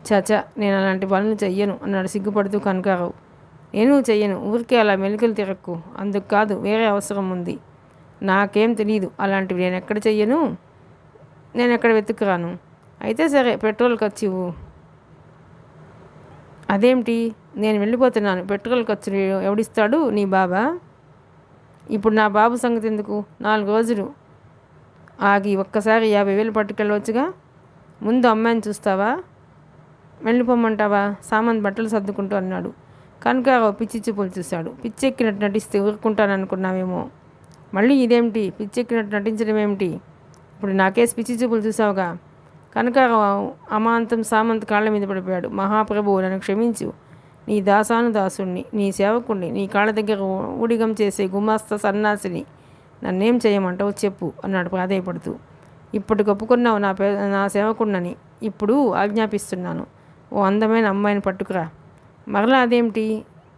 చచా, నేను అలాంటి పనులు చెయ్యను అన్నాడు సిగ్గుపడుతూ కనకారావు. నేను చెయ్యను. ఊరికే అలా మెలికలు తిరక్కు. అందుకు కాదు, వేరే అవసరం ఉంది. నాకేం తెలియదు అలాంటివి. నేను ఎక్కడ చెయ్యను. నేను ఎక్కడ వెతుక్కురాను. అయితే సరే, పెట్రోల్ ఖర్చు ఇవ్వు. అదేమిటి? నేను వెళ్ళిపోతున్నాను. పెట్రోల్ ఖర్చులు ఎవడిస్తాడు? నీ బాబా? ఇప్పుడు నా బాబు సంగతి ఎందుకు? 4 రోజులు ఆగి ఒక్కసారి 50,000 పట్టుకెళ్ళవచ్చుగా. ముందు అమ్మాయిని చూస్తావా, వెళ్ళిపోమ్మంటావా? సామంత్ బట్టలు సర్దుకుంటూ అన్నాడు. కనకారావు పిచ్చి చూపులు చూశాడు. పిచ్చెక్కినట్టు నటిస్తే ఊరుకుంటాననుకున్నావేమో. మళ్ళీ ఇదేమిటి, పిచ్చెక్కినట్టు నటించడం ఏమిటి? ఇప్పుడు నాకేసి పిచ్చి చూపులు చూసావుగా. కనకారావు అమాంతం సామంత్ కాళ్ళ మీద పడిపోయాడు. మహాప్రభువు, నన్ను క్షమించు. నీ దాసుణ్ణి, నీ సేవకుణ్ణి, నీ కాళ్ళ దగ్గర ఊడిగం చేసే గుమాస్తా సన్నాసిని. నన్నేం చేయమంటావు చెప్పు అన్నాడు ప్రాధేయపడుతూ. ఇప్పటికి ఒప్పుకున్నావు నా సేవకుణ్ణని. ఇప్పుడు ఆజ్ఞాపిస్తున్నాను, ఓ అందమైన అమ్మాయిని పట్టుకురా. మరలా అదేమిటి?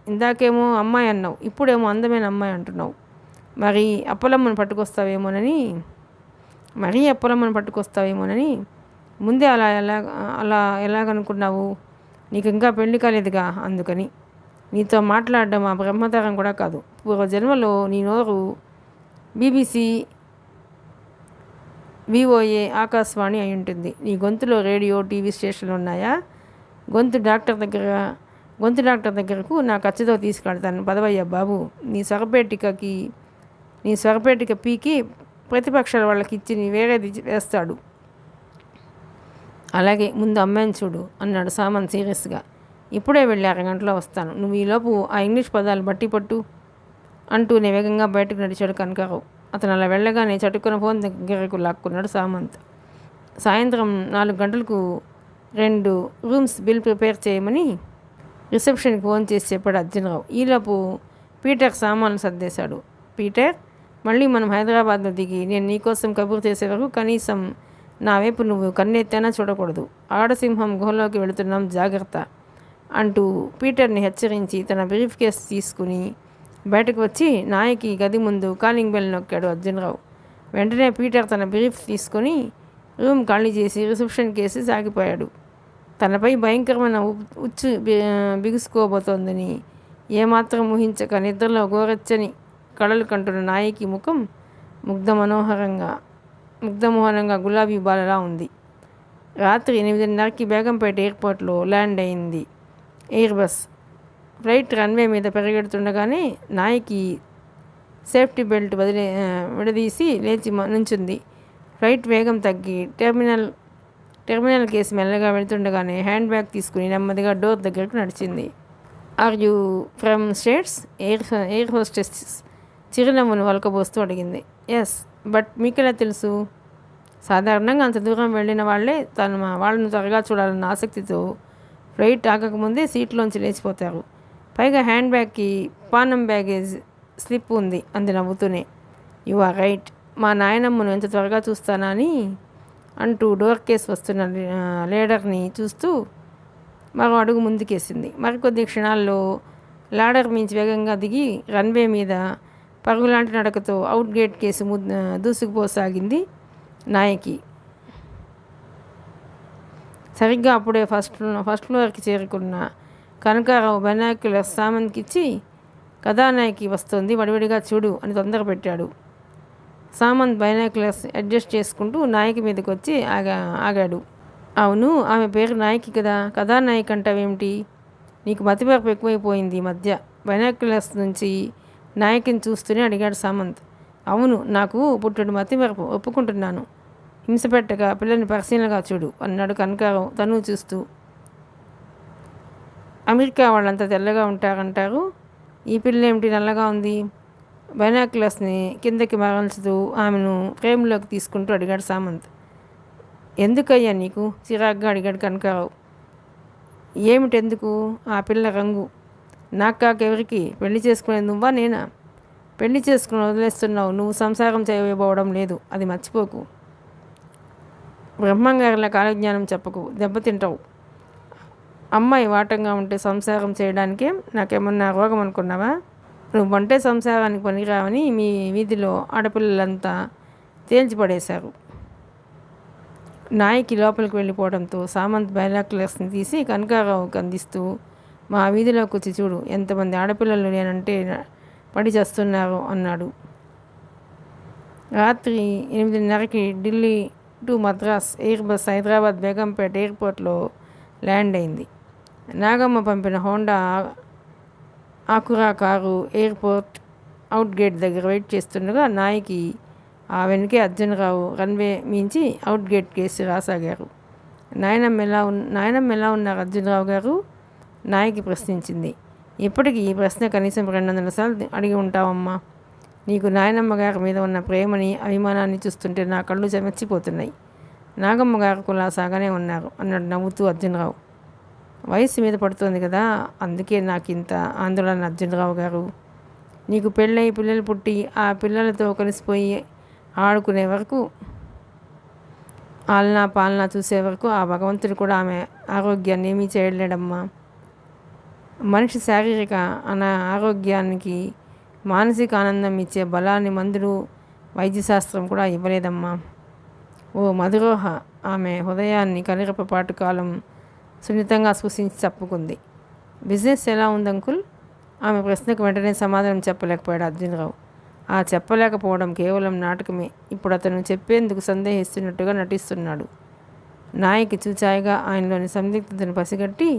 ఇందాకేమో అమ్మాయి అన్నావు, ఇప్పుడేమో అందమైన అమ్మాయి అంటున్నావు. మరీ అప్పలమ్మను పట్టుకొస్తావేమోనని ముందే అలా ఎలాగనుకున్నావు? నీకు ఇంకా పెళ్లి కాలేదుగా, అందుకని. నీతో మాట్లాడడం ఆ బ్రహ్మతరం కూడా కాదు. పూర్వజన్మలో నీ నోరు BBC, VOA, ఆకాశవాణి అయి ఉంటుంది. నీ గొంతులో రేడియో, టీవీ స్టేషన్లు ఉన్నాయా? గొంతు డాక్టర్ దగ్గరకు నా ఖర్చుతో తీసుకెళ్తాను, పదవయ్యా బాబు. నీ స్వరపేటిక పీకి ప్రతిపక్షాల వాళ్ళకి ఇచ్చి నీ వేరేది వేస్తాడు. అలాగే, ముందు అమ్మాయిని చూడు అన్నాడు సామంత్ సీరియస్గా. ఇప్పుడే వెళ్ళి అరగంటలో వస్తాను. నువ్వు ఈలోపు ఆ ఇంగ్లీష్ పదాలు బట్టి పట్టు అంటూనే వేగంగా బయటకు నడిచాడు కనకారావు. అతను అలా వెళ్ళగానే చటుక్కున ఫోన్ దగ్గరకు లాక్కున్నాడు సామంత్. సాయంత్రం 4 గంటలకు 2 రూమ్స్ బిల్ ప్రిపేర్ చేయమని రిసెప్షన్కి ఫోన్ చేసి చెప్పాడు అర్జునరావు. ఈలోపు పీటర్ సామాన్లు సర్దేశాడు. పీటర్, మళ్ళీ మనం హైదరాబాద్లో దిగి నేను నీకోసం కబురు చేసే వరకు కనీసం నా వైపు నువ్వు కన్నెత్తైనా చూడకూడదు. ఆడసింహం గుహలోకి వెళుతున్నాం, జాగ్రత్త అంటూ పీటర్ని హెచ్చరించి తన బ్రీఫ్ కేస్ తీసుకుని బయటకు వచ్చి నాయకి గది ముందు కాలింగ్ బెల్ నొక్కాడు అర్జునరావు. వెంటనే పీటర్ తన బ్రీఫ్ తీసుకొని రూమ్ ఖాళీ చేసి రిసెప్షన్ కేసి సాగిపోయాడు. తనపై భయంకరమైన ఉచ్చు బిగుసుకోబోతోందని ఏమాత్రం ఊహించక నిద్రలో గోరెచ్చని కళలు కంటున్న నాయకి ముఖం ముగ్ధమోహనంగా గులాబీ బాలలా ఉంది. రాత్రి 8:30కి బేగంపేట ఎయిర్పోర్ట్లో ల్యాండ్ అయింది ఎయిర్ బస్. ఫ్లైట్ రన్వే మీద పరిగెడుతుండగానే నాయకి సేఫ్టీ బెల్ట్ విడదీసి లేచి నుంచుంది. ఫ్లైట్ వేగం తగ్గి టెర్మినల్ కేసి మెల్లగా వెళుతుండగానే హ్యాండ్ బ్యాగ్ తీసుకుని నెమ్మదిగా డోర్ దగ్గరకు నడిచింది. Are you from States? Air hostess చిరునవ్వును వలకబోస్తూ అడిగింది. ఎస్, బట్ మీకెలా తెలుసు? సాధారణంగా అంత దూరం వెళ్ళిన వాళ్ళను త్వరగా చూడాలన్న ఆసక్తితో ఫ్లైట్ ఆగకముందే సీట్లోంచి లేచిపోతారు. పైగా హ్యాండ్ బ్యాగ్కి పానం బ్యాగేజ్ స్లిప్ ఉంది అంది నవ్వుతూనే. You are right. మా నాయనమ్మను ఎంత త్వరగా చూస్తానా అని అంటూ డోర్ కేస్ వస్తున్న లేడర్ని చూస్తూ మరో అడుగు ముందుకేసింది. మరికొద్ది క్షణాల్లో లాడర్ మించి వేగంగా దిగి రన్వే మీద పరుగులాంటి నడకతో అవుట్ గేట్ కేసి దూసుకుపోసాగింది నాయకి. సరిగ్గా అప్పుడే ఫస్ట్ ఫ్లోర్కి చేరుకున్న కనకారావు బైనాక్యులర్స్ సామంత్కి ఇచ్చి, కథానాయకి వస్తుంది, వడివడిగా చూడు అని తొందర పెట్టాడు. సామంత్ బైనాక్యులర్స్ అడ్జస్ట్ చేసుకుంటూ నాయకి మీదకి వచ్చి ఆగాడు. అవును, ఆమె పేరు నాయకి కదా, కథానాయకి అంటావేమిటి? నీకు మతిమరుపు ఎక్కువైపోయింది ఈ మధ్య. బైనాక్యులర్స్ నుంచి నాయకిని చూస్తూనే అడిగాడు సామంత్. అవును, నాకు పుట్టడు మతిమరుపు, ఒప్పుకుంటున్నాను. హింసపెట్టగా పిల్లని పరిశీలనగా చూడు అన్నాడు కనకారావు తను చూస్తూ. అమెరికా వాళ్ళంతా తెల్లగా ఉంటారంటారు, ఈ పిల్ల ఏమిటి నల్లగా ఉంది? బైనాక్యులర్స్ని కిందకి మరల్చుతూ ఆమెను ఫ్రేమ్లోకి తీసుకుంటూ అడిగాడు సామంత్. ఎందుకయ్యా నీకు? చిరాగ్గా అడిగాడు కనకారావు. ఏమిటెందుకు? ఆ పిల్ల రంగు. నాకు కాకెవరికి? పెళ్లి చేసుకునేది నువ్వా నేనా? పెళ్లి చేసుకుని వదిలేస్తున్నావు, నువ్వు సంసారం చేయబోవడం లేదు, అది మర్చిపోకు. బ్రహ్మంగారిలా కాలజ్ఞానం చెప్పకు, దెబ్బతింటావు. అమ్మాయి వాటంగా ఉంటే సంసారం చేయడానికే నాకేమన్నా రోగం అనుకున్నావా? నువ్వంటే సంసారానికి పనికిరావని మీ వీధిలో ఆడపిల్లలంతా తేల్చిపడేశారు. నాయకి లోపలికి వెళ్ళిపోవడంతో సామంత్ బైనాక్యులర్స్ని తీసి కనకారావుకి అందిస్తూ, మా వీధిలోకి వచ్చి చూడు, ఎంతమంది ఆడపిల్లలు నేనంటే పడి చేస్తున్నారు అన్నాడు. రాత్రి 8:30కి Delhi to Madras Airbus Hyderabad Begumpet ఎయిర్పోర్ట్లో ల్యాండ్ అయింది. నాగమ్మ పంపిన Honda Acura car airport out gate దగ్గర వెయిట్ చేస్తుండగా నాయకి ఆ వెనుకే అర్జునరావు రన్వే మించి అవుట్ గేట్ కేసి రాసాగారు. నాయనమ్మ ఎలా ఉన్నారు అర్జునరావు గారు? నాయకి ప్రశ్నించింది. ఇప్పటికీ ఈ ప్రశ్న కనీసం 200 సార్లు అడిగి ఉంటావమ్మా. నీకు నాయనమ్మ గారి మీద ఉన్న ప్రేమని అభిమానాన్ని చూస్తుంటే నా కళ్ళు చెమర్చిపోతున్నాయి. నాగమ్మ గారు కులాసాగానే ఉన్నారు అన్నాడు నవ్వుతూ అర్జునరావు. వయసు మీద పడుతోంది కదా, అందుకే నాకు ఇంత ఆందోళన అర్జునరావు గారు. నీకు పెళ్ళై పిల్లలు పుట్టి ఆ పిల్లలతో కలిసిపోయి ఆడుకునే వరకు, ఆలనా పాలనా చూసే వరకు ఆ భగవంతుడు కూడా ఆమె ఆరోగ్యాన్ని ఏమీ చేయలేడమ్మా. మనిషి శారీరక ఆరోగ్యానికి మానసిక ఆనందం ఇచ్చే బలాన్ని మందులు వైద్యశాస్త్రం కూడా ఇవ్వలేదమ్మా. ఓ మధురోహ ఆమె హృదయాన్ని కనిరెప్పపాటు కాలం సున్నితంగా స్పృశించి చెప్పుకుంది. బిజినెస్ ఎలా ఉంది అంకుల్? ఆమె ప్రశ్నకు వెంటనే సమాధానం చెప్పలేకపోయాడు అర్జునరావు. ఆ చెప్పలేకపోవడం కేవలం నాటకమే. ఇప్పుడు అతను చెప్పేందుకు సందేహిస్తున్నట్టుగా నటిస్తున్నాడు. నాయకి చూచాయిగా ఆయనలోని సందిగ్ధతను పసిగట్టి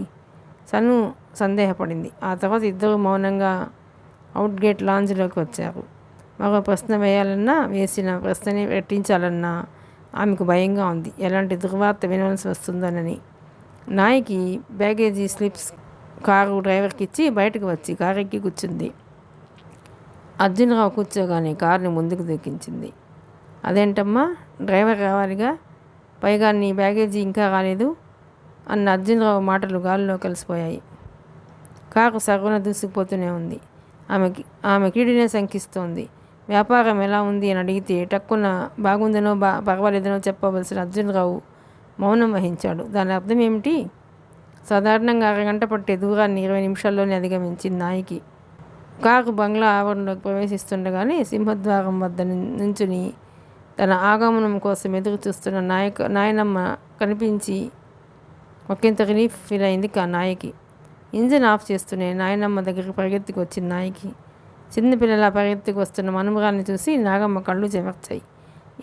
సను సందేహపడింది. ఆ తర్వాత ఇద్దరు మౌనంగా అవుట్గేట్ లాంజ్లోకి వచ్చారు. మరో ప్రశ్న వేయాలన్నా, వేసిన ప్రశ్నని రెట్టించాలన్నా ఆమెకు భయంగా ఉంది. ఎలాంటి దుర్వార్త వినవలసి వస్తుందోనని. నాయకి బ్యాగేజీ స్లిప్స్ కారు డ్రైవర్కి ఇచ్చి బయటకు వచ్చి కారు ఎక్కి కూర్చుంది. అర్జునరావు కూర్చోగానే కారుని ముందుకు దూకించింది. అదేంటమ్మా, డ్రైవర్ రావాలిగా, పైగా నీ బ్యాగేజీ ఇంకా రాలేదు అన్న అర్జునరావు మాటలు గాల్లో కలిసిపోయాయి. కారు సర్వన దూసుకుపోతూనే ఉంది. ఆమె కీడినే శంకిస్తోంది. వ్యాపారం ఎలా ఉంది అని అడిగితే టక్కున బాగుందనో పర్వాలేదనో చెప్పవలసిన అర్జునరావు మౌనం వహించాడు. దాని అర్థం ఏమిటి? సాధారణంగా అరగంట పట్టే దూరాన్ని 20 నిమిషాల్లోనే అధిగమించింది నాయకి. కారు బంగ్లా ఆవరణలోకి ప్రవేశిస్తుండగానే సింహద్వారం వద్ద నుంచుని తన ఆగమనం కోసం ఎదురు చూస్తున్న నాయనమ్మ కనిపించి ఒకంత రిలీఫ్ ఫీల్ అయింది నాయకి. ఇంజిన్ ఆఫ్ చేస్తూనే నాయనమ్మ దగ్గరికి పరిగెత్తుకు వచ్చింది నాయకి. చిన్నపిల్లల పరిగెత్తుకు వస్తున్న మనుమరాల్ని చూసి నాగమ్మ కళ్ళు చెమర్చాయి.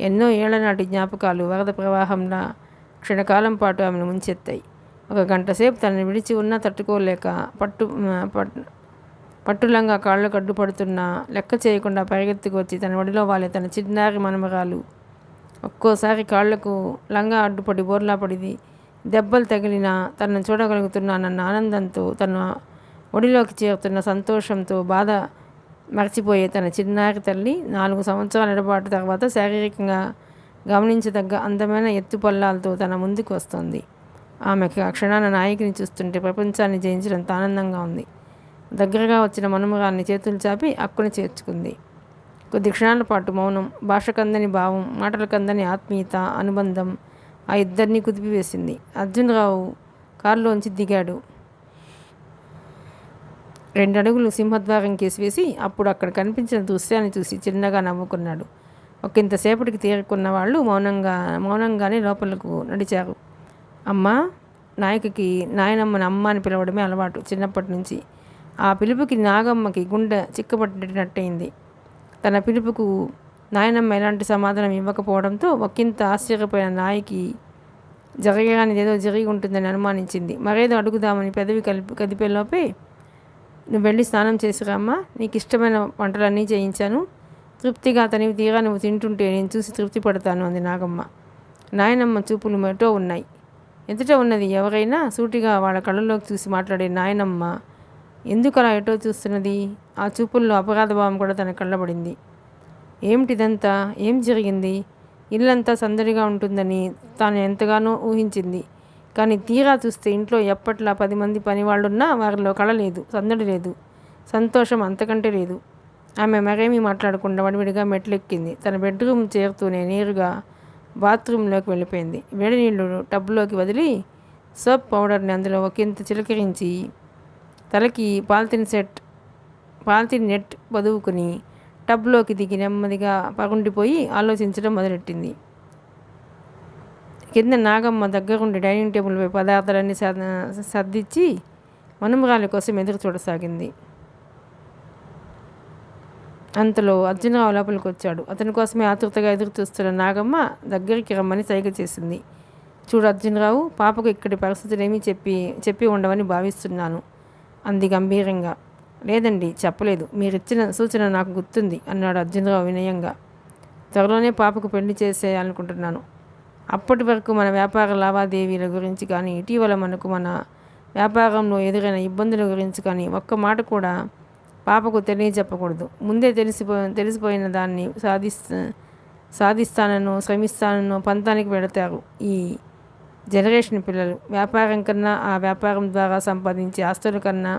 ఎన్నో ఏళ్లనాటి జ్ఞాపకాలు వరద ప్రవాహంలా క్షణకాలం పాటు ఆమెను ముంచెత్తాయి. ఒక గంట సేపు తనని విడిచి ఉన్నా తట్టుకోలేక పట్టులంగా కాళ్ళు కడ్డుపడుతున్నా లెక్క చేయకుండా పరిగెత్తుకు వచ్చి తన ఒడిలో వాళ్ళే తన చిన్నారి మనమరాలు. ఒక్కోసారి కాళ్లకు లంగా అడ్డుపడి బోర్లా పడింది. దెబ్బలు తగిలినా తనను చూడగలుగుతున్నానన్న ఆనందంతో, తన ఒడిలోకి చేరుతున్న సంతోషంతో బాధ మర్చిపోయే తన చిన్నారి తల్లి 4 సంవత్సరాల ఎడబాటు తర్వాత శారీరకంగా గమనించదగ్గ అందమైన ఎత్తుపల్లాలతో తన ముందుకు వస్తుంది. ఆమెకి ఆ క్షణాన నాయకిని చూస్తుంటే ప్రపంచాన్ని జయించినంత ఆనందంగా ఉంది. దగ్గరగా వచ్చిన మనుమరాల్ని చేతులు చాపి అక్కుని చేర్చుకుంది. కొద్ది క్షణాల పాటు మౌనం, భాషకందని భావం, మాటలకందని ఆత్మీయత, అనుబంధం ఆ ఇద్దరినీ కుదిపివేసింది. అర్జునరావు కారులోంచి దిగాడు. 2 అడుగులు సింహద్వారం కేసి వేసి అప్పుడు అక్కడ కనిపించిన దృశ్యాన్ని చూసి చిన్నగా నవ్వుకున్నాడు. ఒకంతసేపటికి తీరుకున్న వాళ్ళు మౌనంగానే లోపలకు నడిచారు. అమ్మా, నాయకికి నాయనమ్మని అమ్మ అని పిలవడమే అలవాటు చిన్నప్పటి నుంచి. ఆ పిలుపుకి నాగమ్మకి గుండె చిక్కబట్టినట్టయింది. తన పిలుపుకు నాయనమ్మ ఎలాంటి సమాధానం ఇవ్వకపోవడంతో ఒకంత ఆశ్చర్యపోయిన నాయకి జరగగానిదేదో జరిగి ఉంటుందని అనుమానించింది. మరేదో అడుగుదామని పెదవి కదిపేలోపే, నువ్వు వెళ్ళి స్నానం చేసిరామ్మా, నీకు ఇష్టమైన వంటలన్నీ చేయించాను, తృప్తిగా తనివి తీరా నువ్వు తింటుంటే నేను చూసి తృప్తి పడతాను అంది నాగమ్మ. నాయనమ్మ చూపులు ఎటో ఉన్నాయి. ఎదుట ఉన్నది ఎవరైనా సూటిగా వాళ్ళ కళ్ళలోకి చూసి మాట్లాడే నాయనమ్మ ఎందుకలా ఎటో చూస్తున్నది? ఆ చూపుల్లో అపరాధభావం కూడా తన కళ్ళబడింది. ఏమిటిదంతా? ఏం జరిగింది? ఇల్లంతా సందడిగా ఉంటుందని తాను ఎంతగానో ఊహించింది. కానీ తీరా చూస్తే ఇంట్లో ఎప్పట్లా 10 మంది పనివాళ్ళున్నా వారిలో కళ లేదు, సందడి లేదు, సంతోషం అంతకంటే లేదు. ఆమె మరేమీ మాట్లాడకుండా వడివిడిగా మెట్లెక్కింది. తన బెడ్రూమ్ చేరుతూనే నేరుగా బాత్రూంలోకి వెళ్ళిపోయింది. వేడి నీళ్లు టబ్లోకి వదిలి సోప్ పౌడర్ని అందులో ఒకంత చిలకరించి తలకి పాలిథిన్ నెట్ వదువుకుని టబ్లోకి దిగి నెమ్మదిగా పగుండిపోయి ఆలోచించడం మొదలెట్టింది. కింద నాగమ్మ దగ్గరుండి డైనింగ్ టేబుల్పై పదార్థాలన్నీ సర్దిచ్చి మనుమరాలి కోసం ఎదురు చూడసాగింది. అంతలో అర్జునరావు లోపలికి వచ్చాడు. అతని కోసమే ఆతృతగా ఎదురు చూస్తున్న నాగమ్మ దగ్గరికి రమ్మని సైగ చేసింది. చూడు అర్జునరావు, పాపకు ఇక్కడి పరిస్థితులేమీ చెప్పి ఉండవని భావిస్తున్నాను అంది గంభీరంగా. లేదండి, చెప్పలేదు. మీరిచ్చిన సూచన నాకు గుర్తుంది అన్నాడు అర్జునరావు వినయంగా. త్వరలోనే పాపకు పెళ్లి చేసేయాలనుకుంటున్నాను. అప్పటి వరకు మన వ్యాపార లావాదేవీల గురించి కానీ, ఇటీవల మన వ్యాపారంలో ఎదురైన ఇబ్బందుల గురించి కానీ ఒక్క మాట కూడా పాపకు తెలియజెప్పకూడదు. ముందే తెలిసిపోయిన దాన్ని సాధిస్తానో శ్రమిస్తానో పంతానికి పెడతారు ఈ జనరేషన్ పిల్లలు. వ్యాపారం కన్నా, ఆ వ్యాపారం ద్వారా సంపాదించే ఆస్తుల కన్నా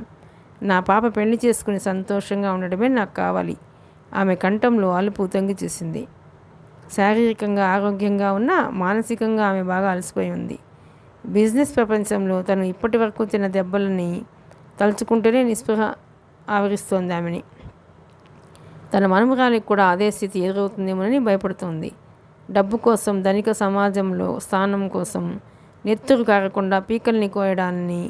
నా పాప పెళ్లి చేసుకుని సంతోషంగా ఉండడమే నాకు కావాలి. ఆమె కంఠంలో అలుపు తొంగి చూసింది. శారీరకంగా ఆరోగ్యంగా ఉన్న మానసికంగా ఆమె బాగా అలసిపోయి ఉంది. బిజినెస్ ప్రపంచంలో తను ఇప్పటి వరకు తిన్న దెబ్బలని తలుచుకుంటూనే నిస్పృహ ఆవరిస్తోంది ఆమెని. తన మనుమరాలికి కూడా అదే స్థితి ఎదురవుతుందేమోనని భయపడుతోంది. డబ్బు కోసం, ధనిక సమాజంలో స్థానం కోసం నెత్తురు కారకుండా పీకల్ని కోయడాన్ని,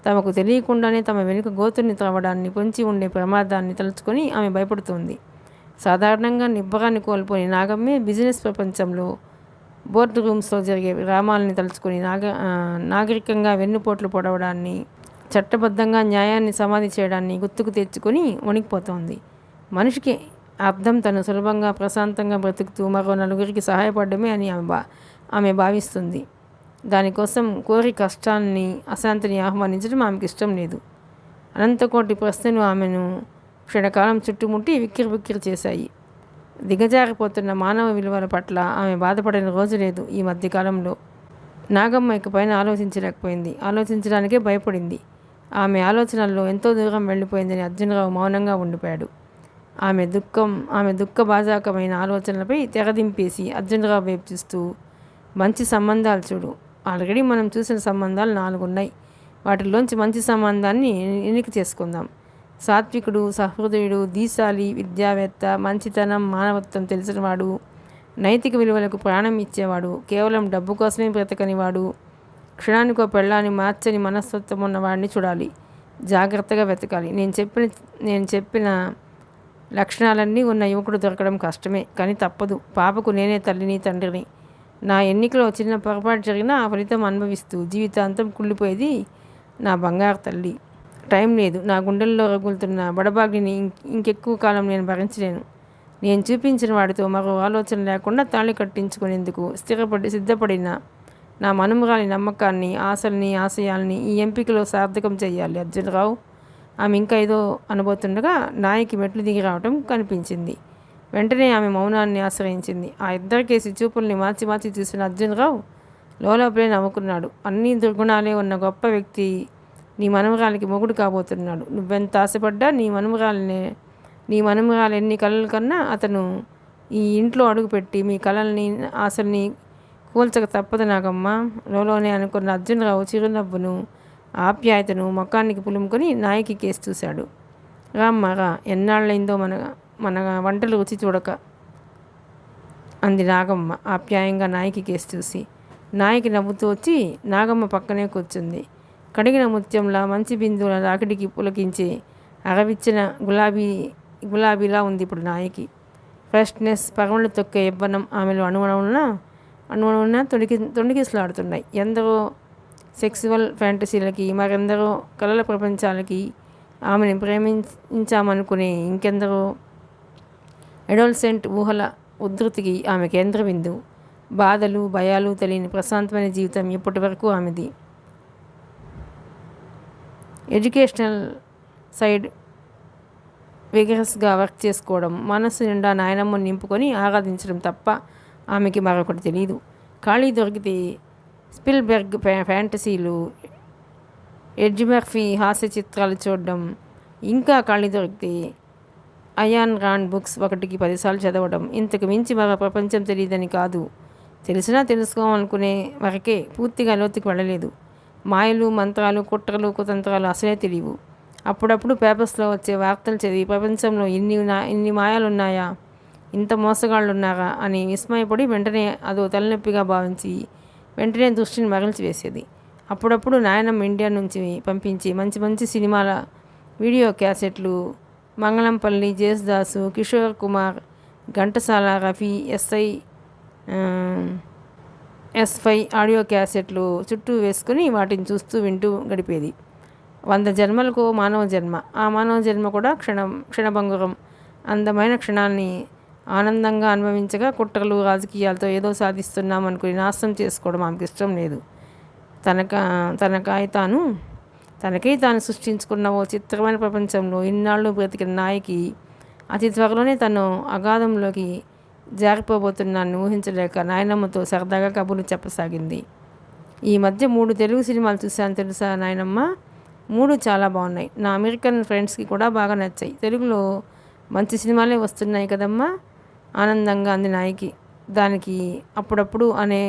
తమకు తెలియకుండానే తమ వెనుక గోతుల్ని త్రవ్వడాన్ని పొంచి ఉండే ప్రమాదాన్ని తలుచుకొని ఆమె భయపడుతోంది. సాధారణంగా నిబ్బరాన్ని కోల్పోని నాగమ్మే బిజినెస్ ప్రపంచంలో బోర్డు రూమ్స్లో జరిగే రామాలని తలుచుకొని నాగరికంగా వెన్నుపోట్లు పొడవడాన్ని, చట్టబద్ధంగా న్యాయాన్ని సమాధి చేయడాన్ని గుర్తుకు తెచ్చుకొని వణికిపోతోంది. మనిషికి అర్థం తను సులభంగా ప్రశాంతంగా బ్రతుకుతూ మరో నలుగురికి సహాయపడమే అని ఆమె భావిస్తుంది. దానికోసం కోరి కష్టాన్ని, అశాంతిని ఆహ్వానించడం ఆమెకి ఇష్టం లేదు. అనంతకోటి ప్రశ్నలు ఆమెను క్షణకాలం చుట్టుముట్టి విక్కిరి చేశాయి. దిగజారిపోతున్న మానవ విలువల పట్ల ఆమె బాధపడిన రోజు లేదు ఈ మధ్యకాలంలో. నాగమ్మ ఇకపైన ఆలోచించలేకపోయింది. ఆలోచించడానికే భయపడింది. ఆమె ఆలోచనల్లో ఎంతో దూరం వెళ్ళిపోయిందని అర్జునరావు మౌనంగా ఉండిపోయాడు. ఆమె దుఃఖభాజకమైన ఆలోచనలపై తెరదింపేసి అర్జునరావు వైపు చూస్తూ, మంచి సంబంధాలు చూడు. ఆల్రెడీ మనం చూసిన సంబంధాలు 4 ఉన్నాయి. వాటిల్లోంచి మంచి సంబంధాన్ని ఎన్నిక చేసుకుందాం. సాత్వికుడు, సహృదయుడు, దీశాలి, విద్యావేత్త, మంచితనం, మానవత్వం తెలిసినవాడు, నైతిక విలువలకు ప్రాణం ఇచ్చేవాడు, కేవలం డబ్బు కోసమే బ్రతకనివాడు, క్షణానికో పెళ్ళాన్ని మార్చని మనస్తత్వం ఉన్నవాడిని చూడాలి. జాగ్రత్తగా వెతకాలి. నేను చెప్పిన లక్షణాలన్నీ ఉన్న యువకుడు దొరకడం కష్టమే, కానీ తప్పదు. పాపకు నేనే తల్లిని, తండ్రిని. నా ఎన్నికలో చిన్న పొరపాటు జరిగినా ఆ ఫలితం అనుభవిస్తూ జీవితాంతం కుళ్ళిపోయేది నా బంగారు తల్లి. టైం లేదు. నా గుండెల్లో రగులుతున్న బడబాగిని ఇంకెక్కువ కాలం నేను భరించలేను. నేను చూపించిన వాడితో మరో ఆలోచన లేకుండా తాళి కట్టించుకునేందుకు సిద్ధపడిన నా మనుమరాలి నమ్మకాన్ని, ఆశల్ని, ఆశయాల్ని ఈ ఎంపికలో సార్థకం చేయాలి అర్జునరావు. ఆమె ఇంకా ఏదో అనబోతుండగా నాయకి మెట్లు దిగి రావటం కనిపించింది. వెంటనే ఆమె మౌనాన్ని ఆశ్రయించింది. ఆ ఇద్దరికేసి చూపుల్ని మార్చి చూసిన అర్జునరావు లోపలే నవ్వుకున్నాడు. అన్ని దుర్గుణాలే ఉన్న గొప్ప వ్యక్తి నీ మనమరాలికి మొగుడు కాబోతున్నాడు. నువ్వెంత ఆశపడ్డా నీ మనమరాలు ఎన్ని కలలు కన్నా అతను ఈ ఇంట్లో అడుగుపెట్టి మీ కలల్ని, ఆశల్ని కూల్చక తప్పదు నాగమ్మ. లోలోనే అనుకున్న అర్జునరావు చిరునవ్వును, ఆప్యాయతను ముఖానికి పులుముకొని నాయకి కేసు చూశాడు. రామ్మ రా, ఎన్నాళ్ళైందో మన వంటలు రుచి చూడక అంది నాగమ్మ ఆప్యాయంగా నాయకి కేసు చూసి. నాయకి నవ్వుతూ వచ్చి నాగమ్మ పక్కనే కూర్చుంది. కడిగిన ముత్యంలా మంచి బిందువుల రాకిడికి పులకించి అరవిచ్చిన గులాబీలా ఉంది ఇప్పుడు నాయకి. ఫ్రెష్నెస్, పరమలు తొక్కే యవ్వనం ఆమెలో అణువణువున తొణికిసలాడుతున్నాయి. ఎందరో సెక్సువల్ ఫ్యాంటసీలకి, మరెందరో కలల ప్రపంచాలకి ఆమెను ప్రేమించామనుకునే ఇంకెందరో అడోల్సెంట్ ఊహల ఉద్ధృతికి ఆమె కేంద్ర బిందువు. బాధలు, భయాలు తెలియని ప్రశాంతమైన జీవితం ఇప్పటి వరకు ఆమెది. ఎడ్యుకేషనల్ సైడ్ విగరస్గా వర్క్ చేసుకోవడం, మనస్సు నిండా నాయనమ్మను నింపుకొని ఆరాధించడం తప్ప ఆమెకి మరొకటి తెలియదు. ఖాళీ దొరికితే స్పిల్బెర్గ్ ఫ్యాంటసీలు, ఎడ్జ్ మర్ఫీ హాస్య చిత్రాలు చూడడం, ఇంకా ఖాళీ దొరికితే అయాన్ రాండ్ బుక్స్ 1కి 10 సార్లు చదవడం. ఇంతకు మించి మరో ప్రపంచం తెలియదని కాదు, తెలిసినా తెలుసుకోవాలనుకునే వరకే, పూర్తిగా లోతుకి వెళ్ళలేదు. మాయలు, మంత్రాలు, కుట్రలు, కుతంత్రాలు అసలే తెలియవు. అప్పుడప్పుడు పేపర్స్లో వచ్చే వార్తలు చదివి ప్రపంచంలో ఇన్ని మాయాలున్నాయా, ఇంత మోసగాళ్ళు ఉన్నారా అని విస్మయపడి వెంటనే అదో తలనొప్పిగా భావించి వెంటనే దృష్టిని మరల్చి వేసేది. అప్పుడప్పుడు నాయనమ్మ ఇండియా నుంచి పంపించి మంచి సినిమాల వీడియో క్యాసెట్లు మంగళంపల్లి జేసుదాసు, కిషోర్ కుమార్, ఘంటసాల, రఫీ, ఎస్5 ఆడియో క్యాసెట్లు చుట్టూ వేసుకుని వాటిని చూస్తూ వింటూ గడిపేది. 100 జన్మలకు మానవ జన్మ. ఆ మానవ జన్మ కూడా క్షణభంగురం. అందమైన క్షణాన్ని ఆనందంగా అనుభవించగా కుట్రలు, రాజకీయాలతో ఏదో సాధిస్తున్నాం అనుకుని నాశనం చేసుకోవడం ఆమెకి ఇష్టం లేదు. తనకాయ తాను తనకై తాను సృష్టించుకున్న ఓ చిత్రమైన ప్రపంచంలో ఇన్నాళ్ళు బ్రతికిన నాయకి అతి త్వరలోనే తను అగాధంలోకి జారిపోబోతున్నాన్ని ఊహించలేక నాయనమ్మతో సరదాగా కబుర్లు చెప్పసాగింది. ఈ మధ్య 3 తెలుగు సినిమాలు చూశాను తెలుసా నాయనమ్మ, 3 చాలా బాగున్నాయి. నా అమెరికన్ ఫ్రెండ్స్కి కూడా బాగా నచ్చాయి. తెలుగులో మంచి సినిమాలే వస్తున్నాయి కదమ్మా, ఆనందంగా అంది నాయకి. దానికి అప్పుడప్పుడు అనే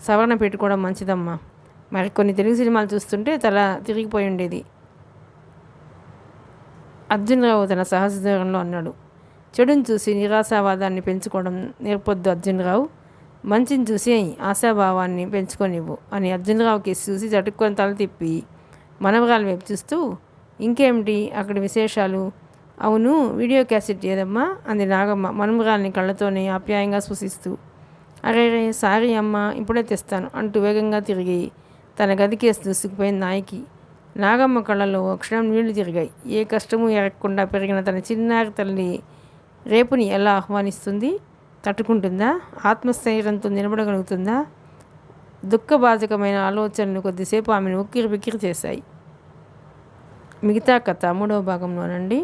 సవరణ పెట్టుకోవడం మంచిదమ్మా. మరికొన్ని తెలుగు సినిమాలు చూస్తుంటే తల తిరిగిపోయి ఉండేది అర్జునరావు తన సహజ ధోరణిలో అన్నాడు. చెడుని చూసి నిరాశావాదాన్ని పెంచుకోవడం నేర్పొద్దు అర్జునరావు, మంచిని చూసి ఆశాభావాన్ని పెంచుకొనివ్వు అని అర్జునరావు కేసు చూసి చటుక్కొని తల తిప్పి మనవరాల వైపు చూస్తూ, ఇంకేమిటి అక్కడి విశేషాలు? అవును, వీడియో క్యాసెట్ ఏదమ్మా అంది నాగమ్మ మనవరాల్ని కళ్ళతోనే ఆప్యాయంగా సూచిస్తూ. అరే సారీ అమ్మ, ఇప్పుడే తెస్తాను అంటూ వేగంగా తిరిగి తన గదికేసి దూసుకుపోయింది నాయకి. నాగమ్మ కళ్ళలో క్షణం నీళ్లు తిరిగాయి. ఏ కష్టము ఎరగకుండా పెరిగిన తన చిన్నారి తల్లి రేపుని ఎలా ఆహ్వానిస్తుంది? తట్టుకుంటుందా? ఆత్మస్థైర్యంతో నిలబడగలుగుతుందా? దుఃఖబాధకమైన ఆలోచనలు కొద్దిసేపు ఆమెను ఉక్కిరి బిక్కిరి చేశాయి. మిగతా కథ 3వ భాగంలోనండి.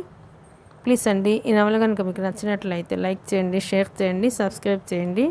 ప్లీజ్ అండి, ఈ నవల కనుక మీకు నచ్చినట్లయితే లైక్ చేయండి, షేర్ చేయండి, సబ్స్క్రైబ్ చేయండి.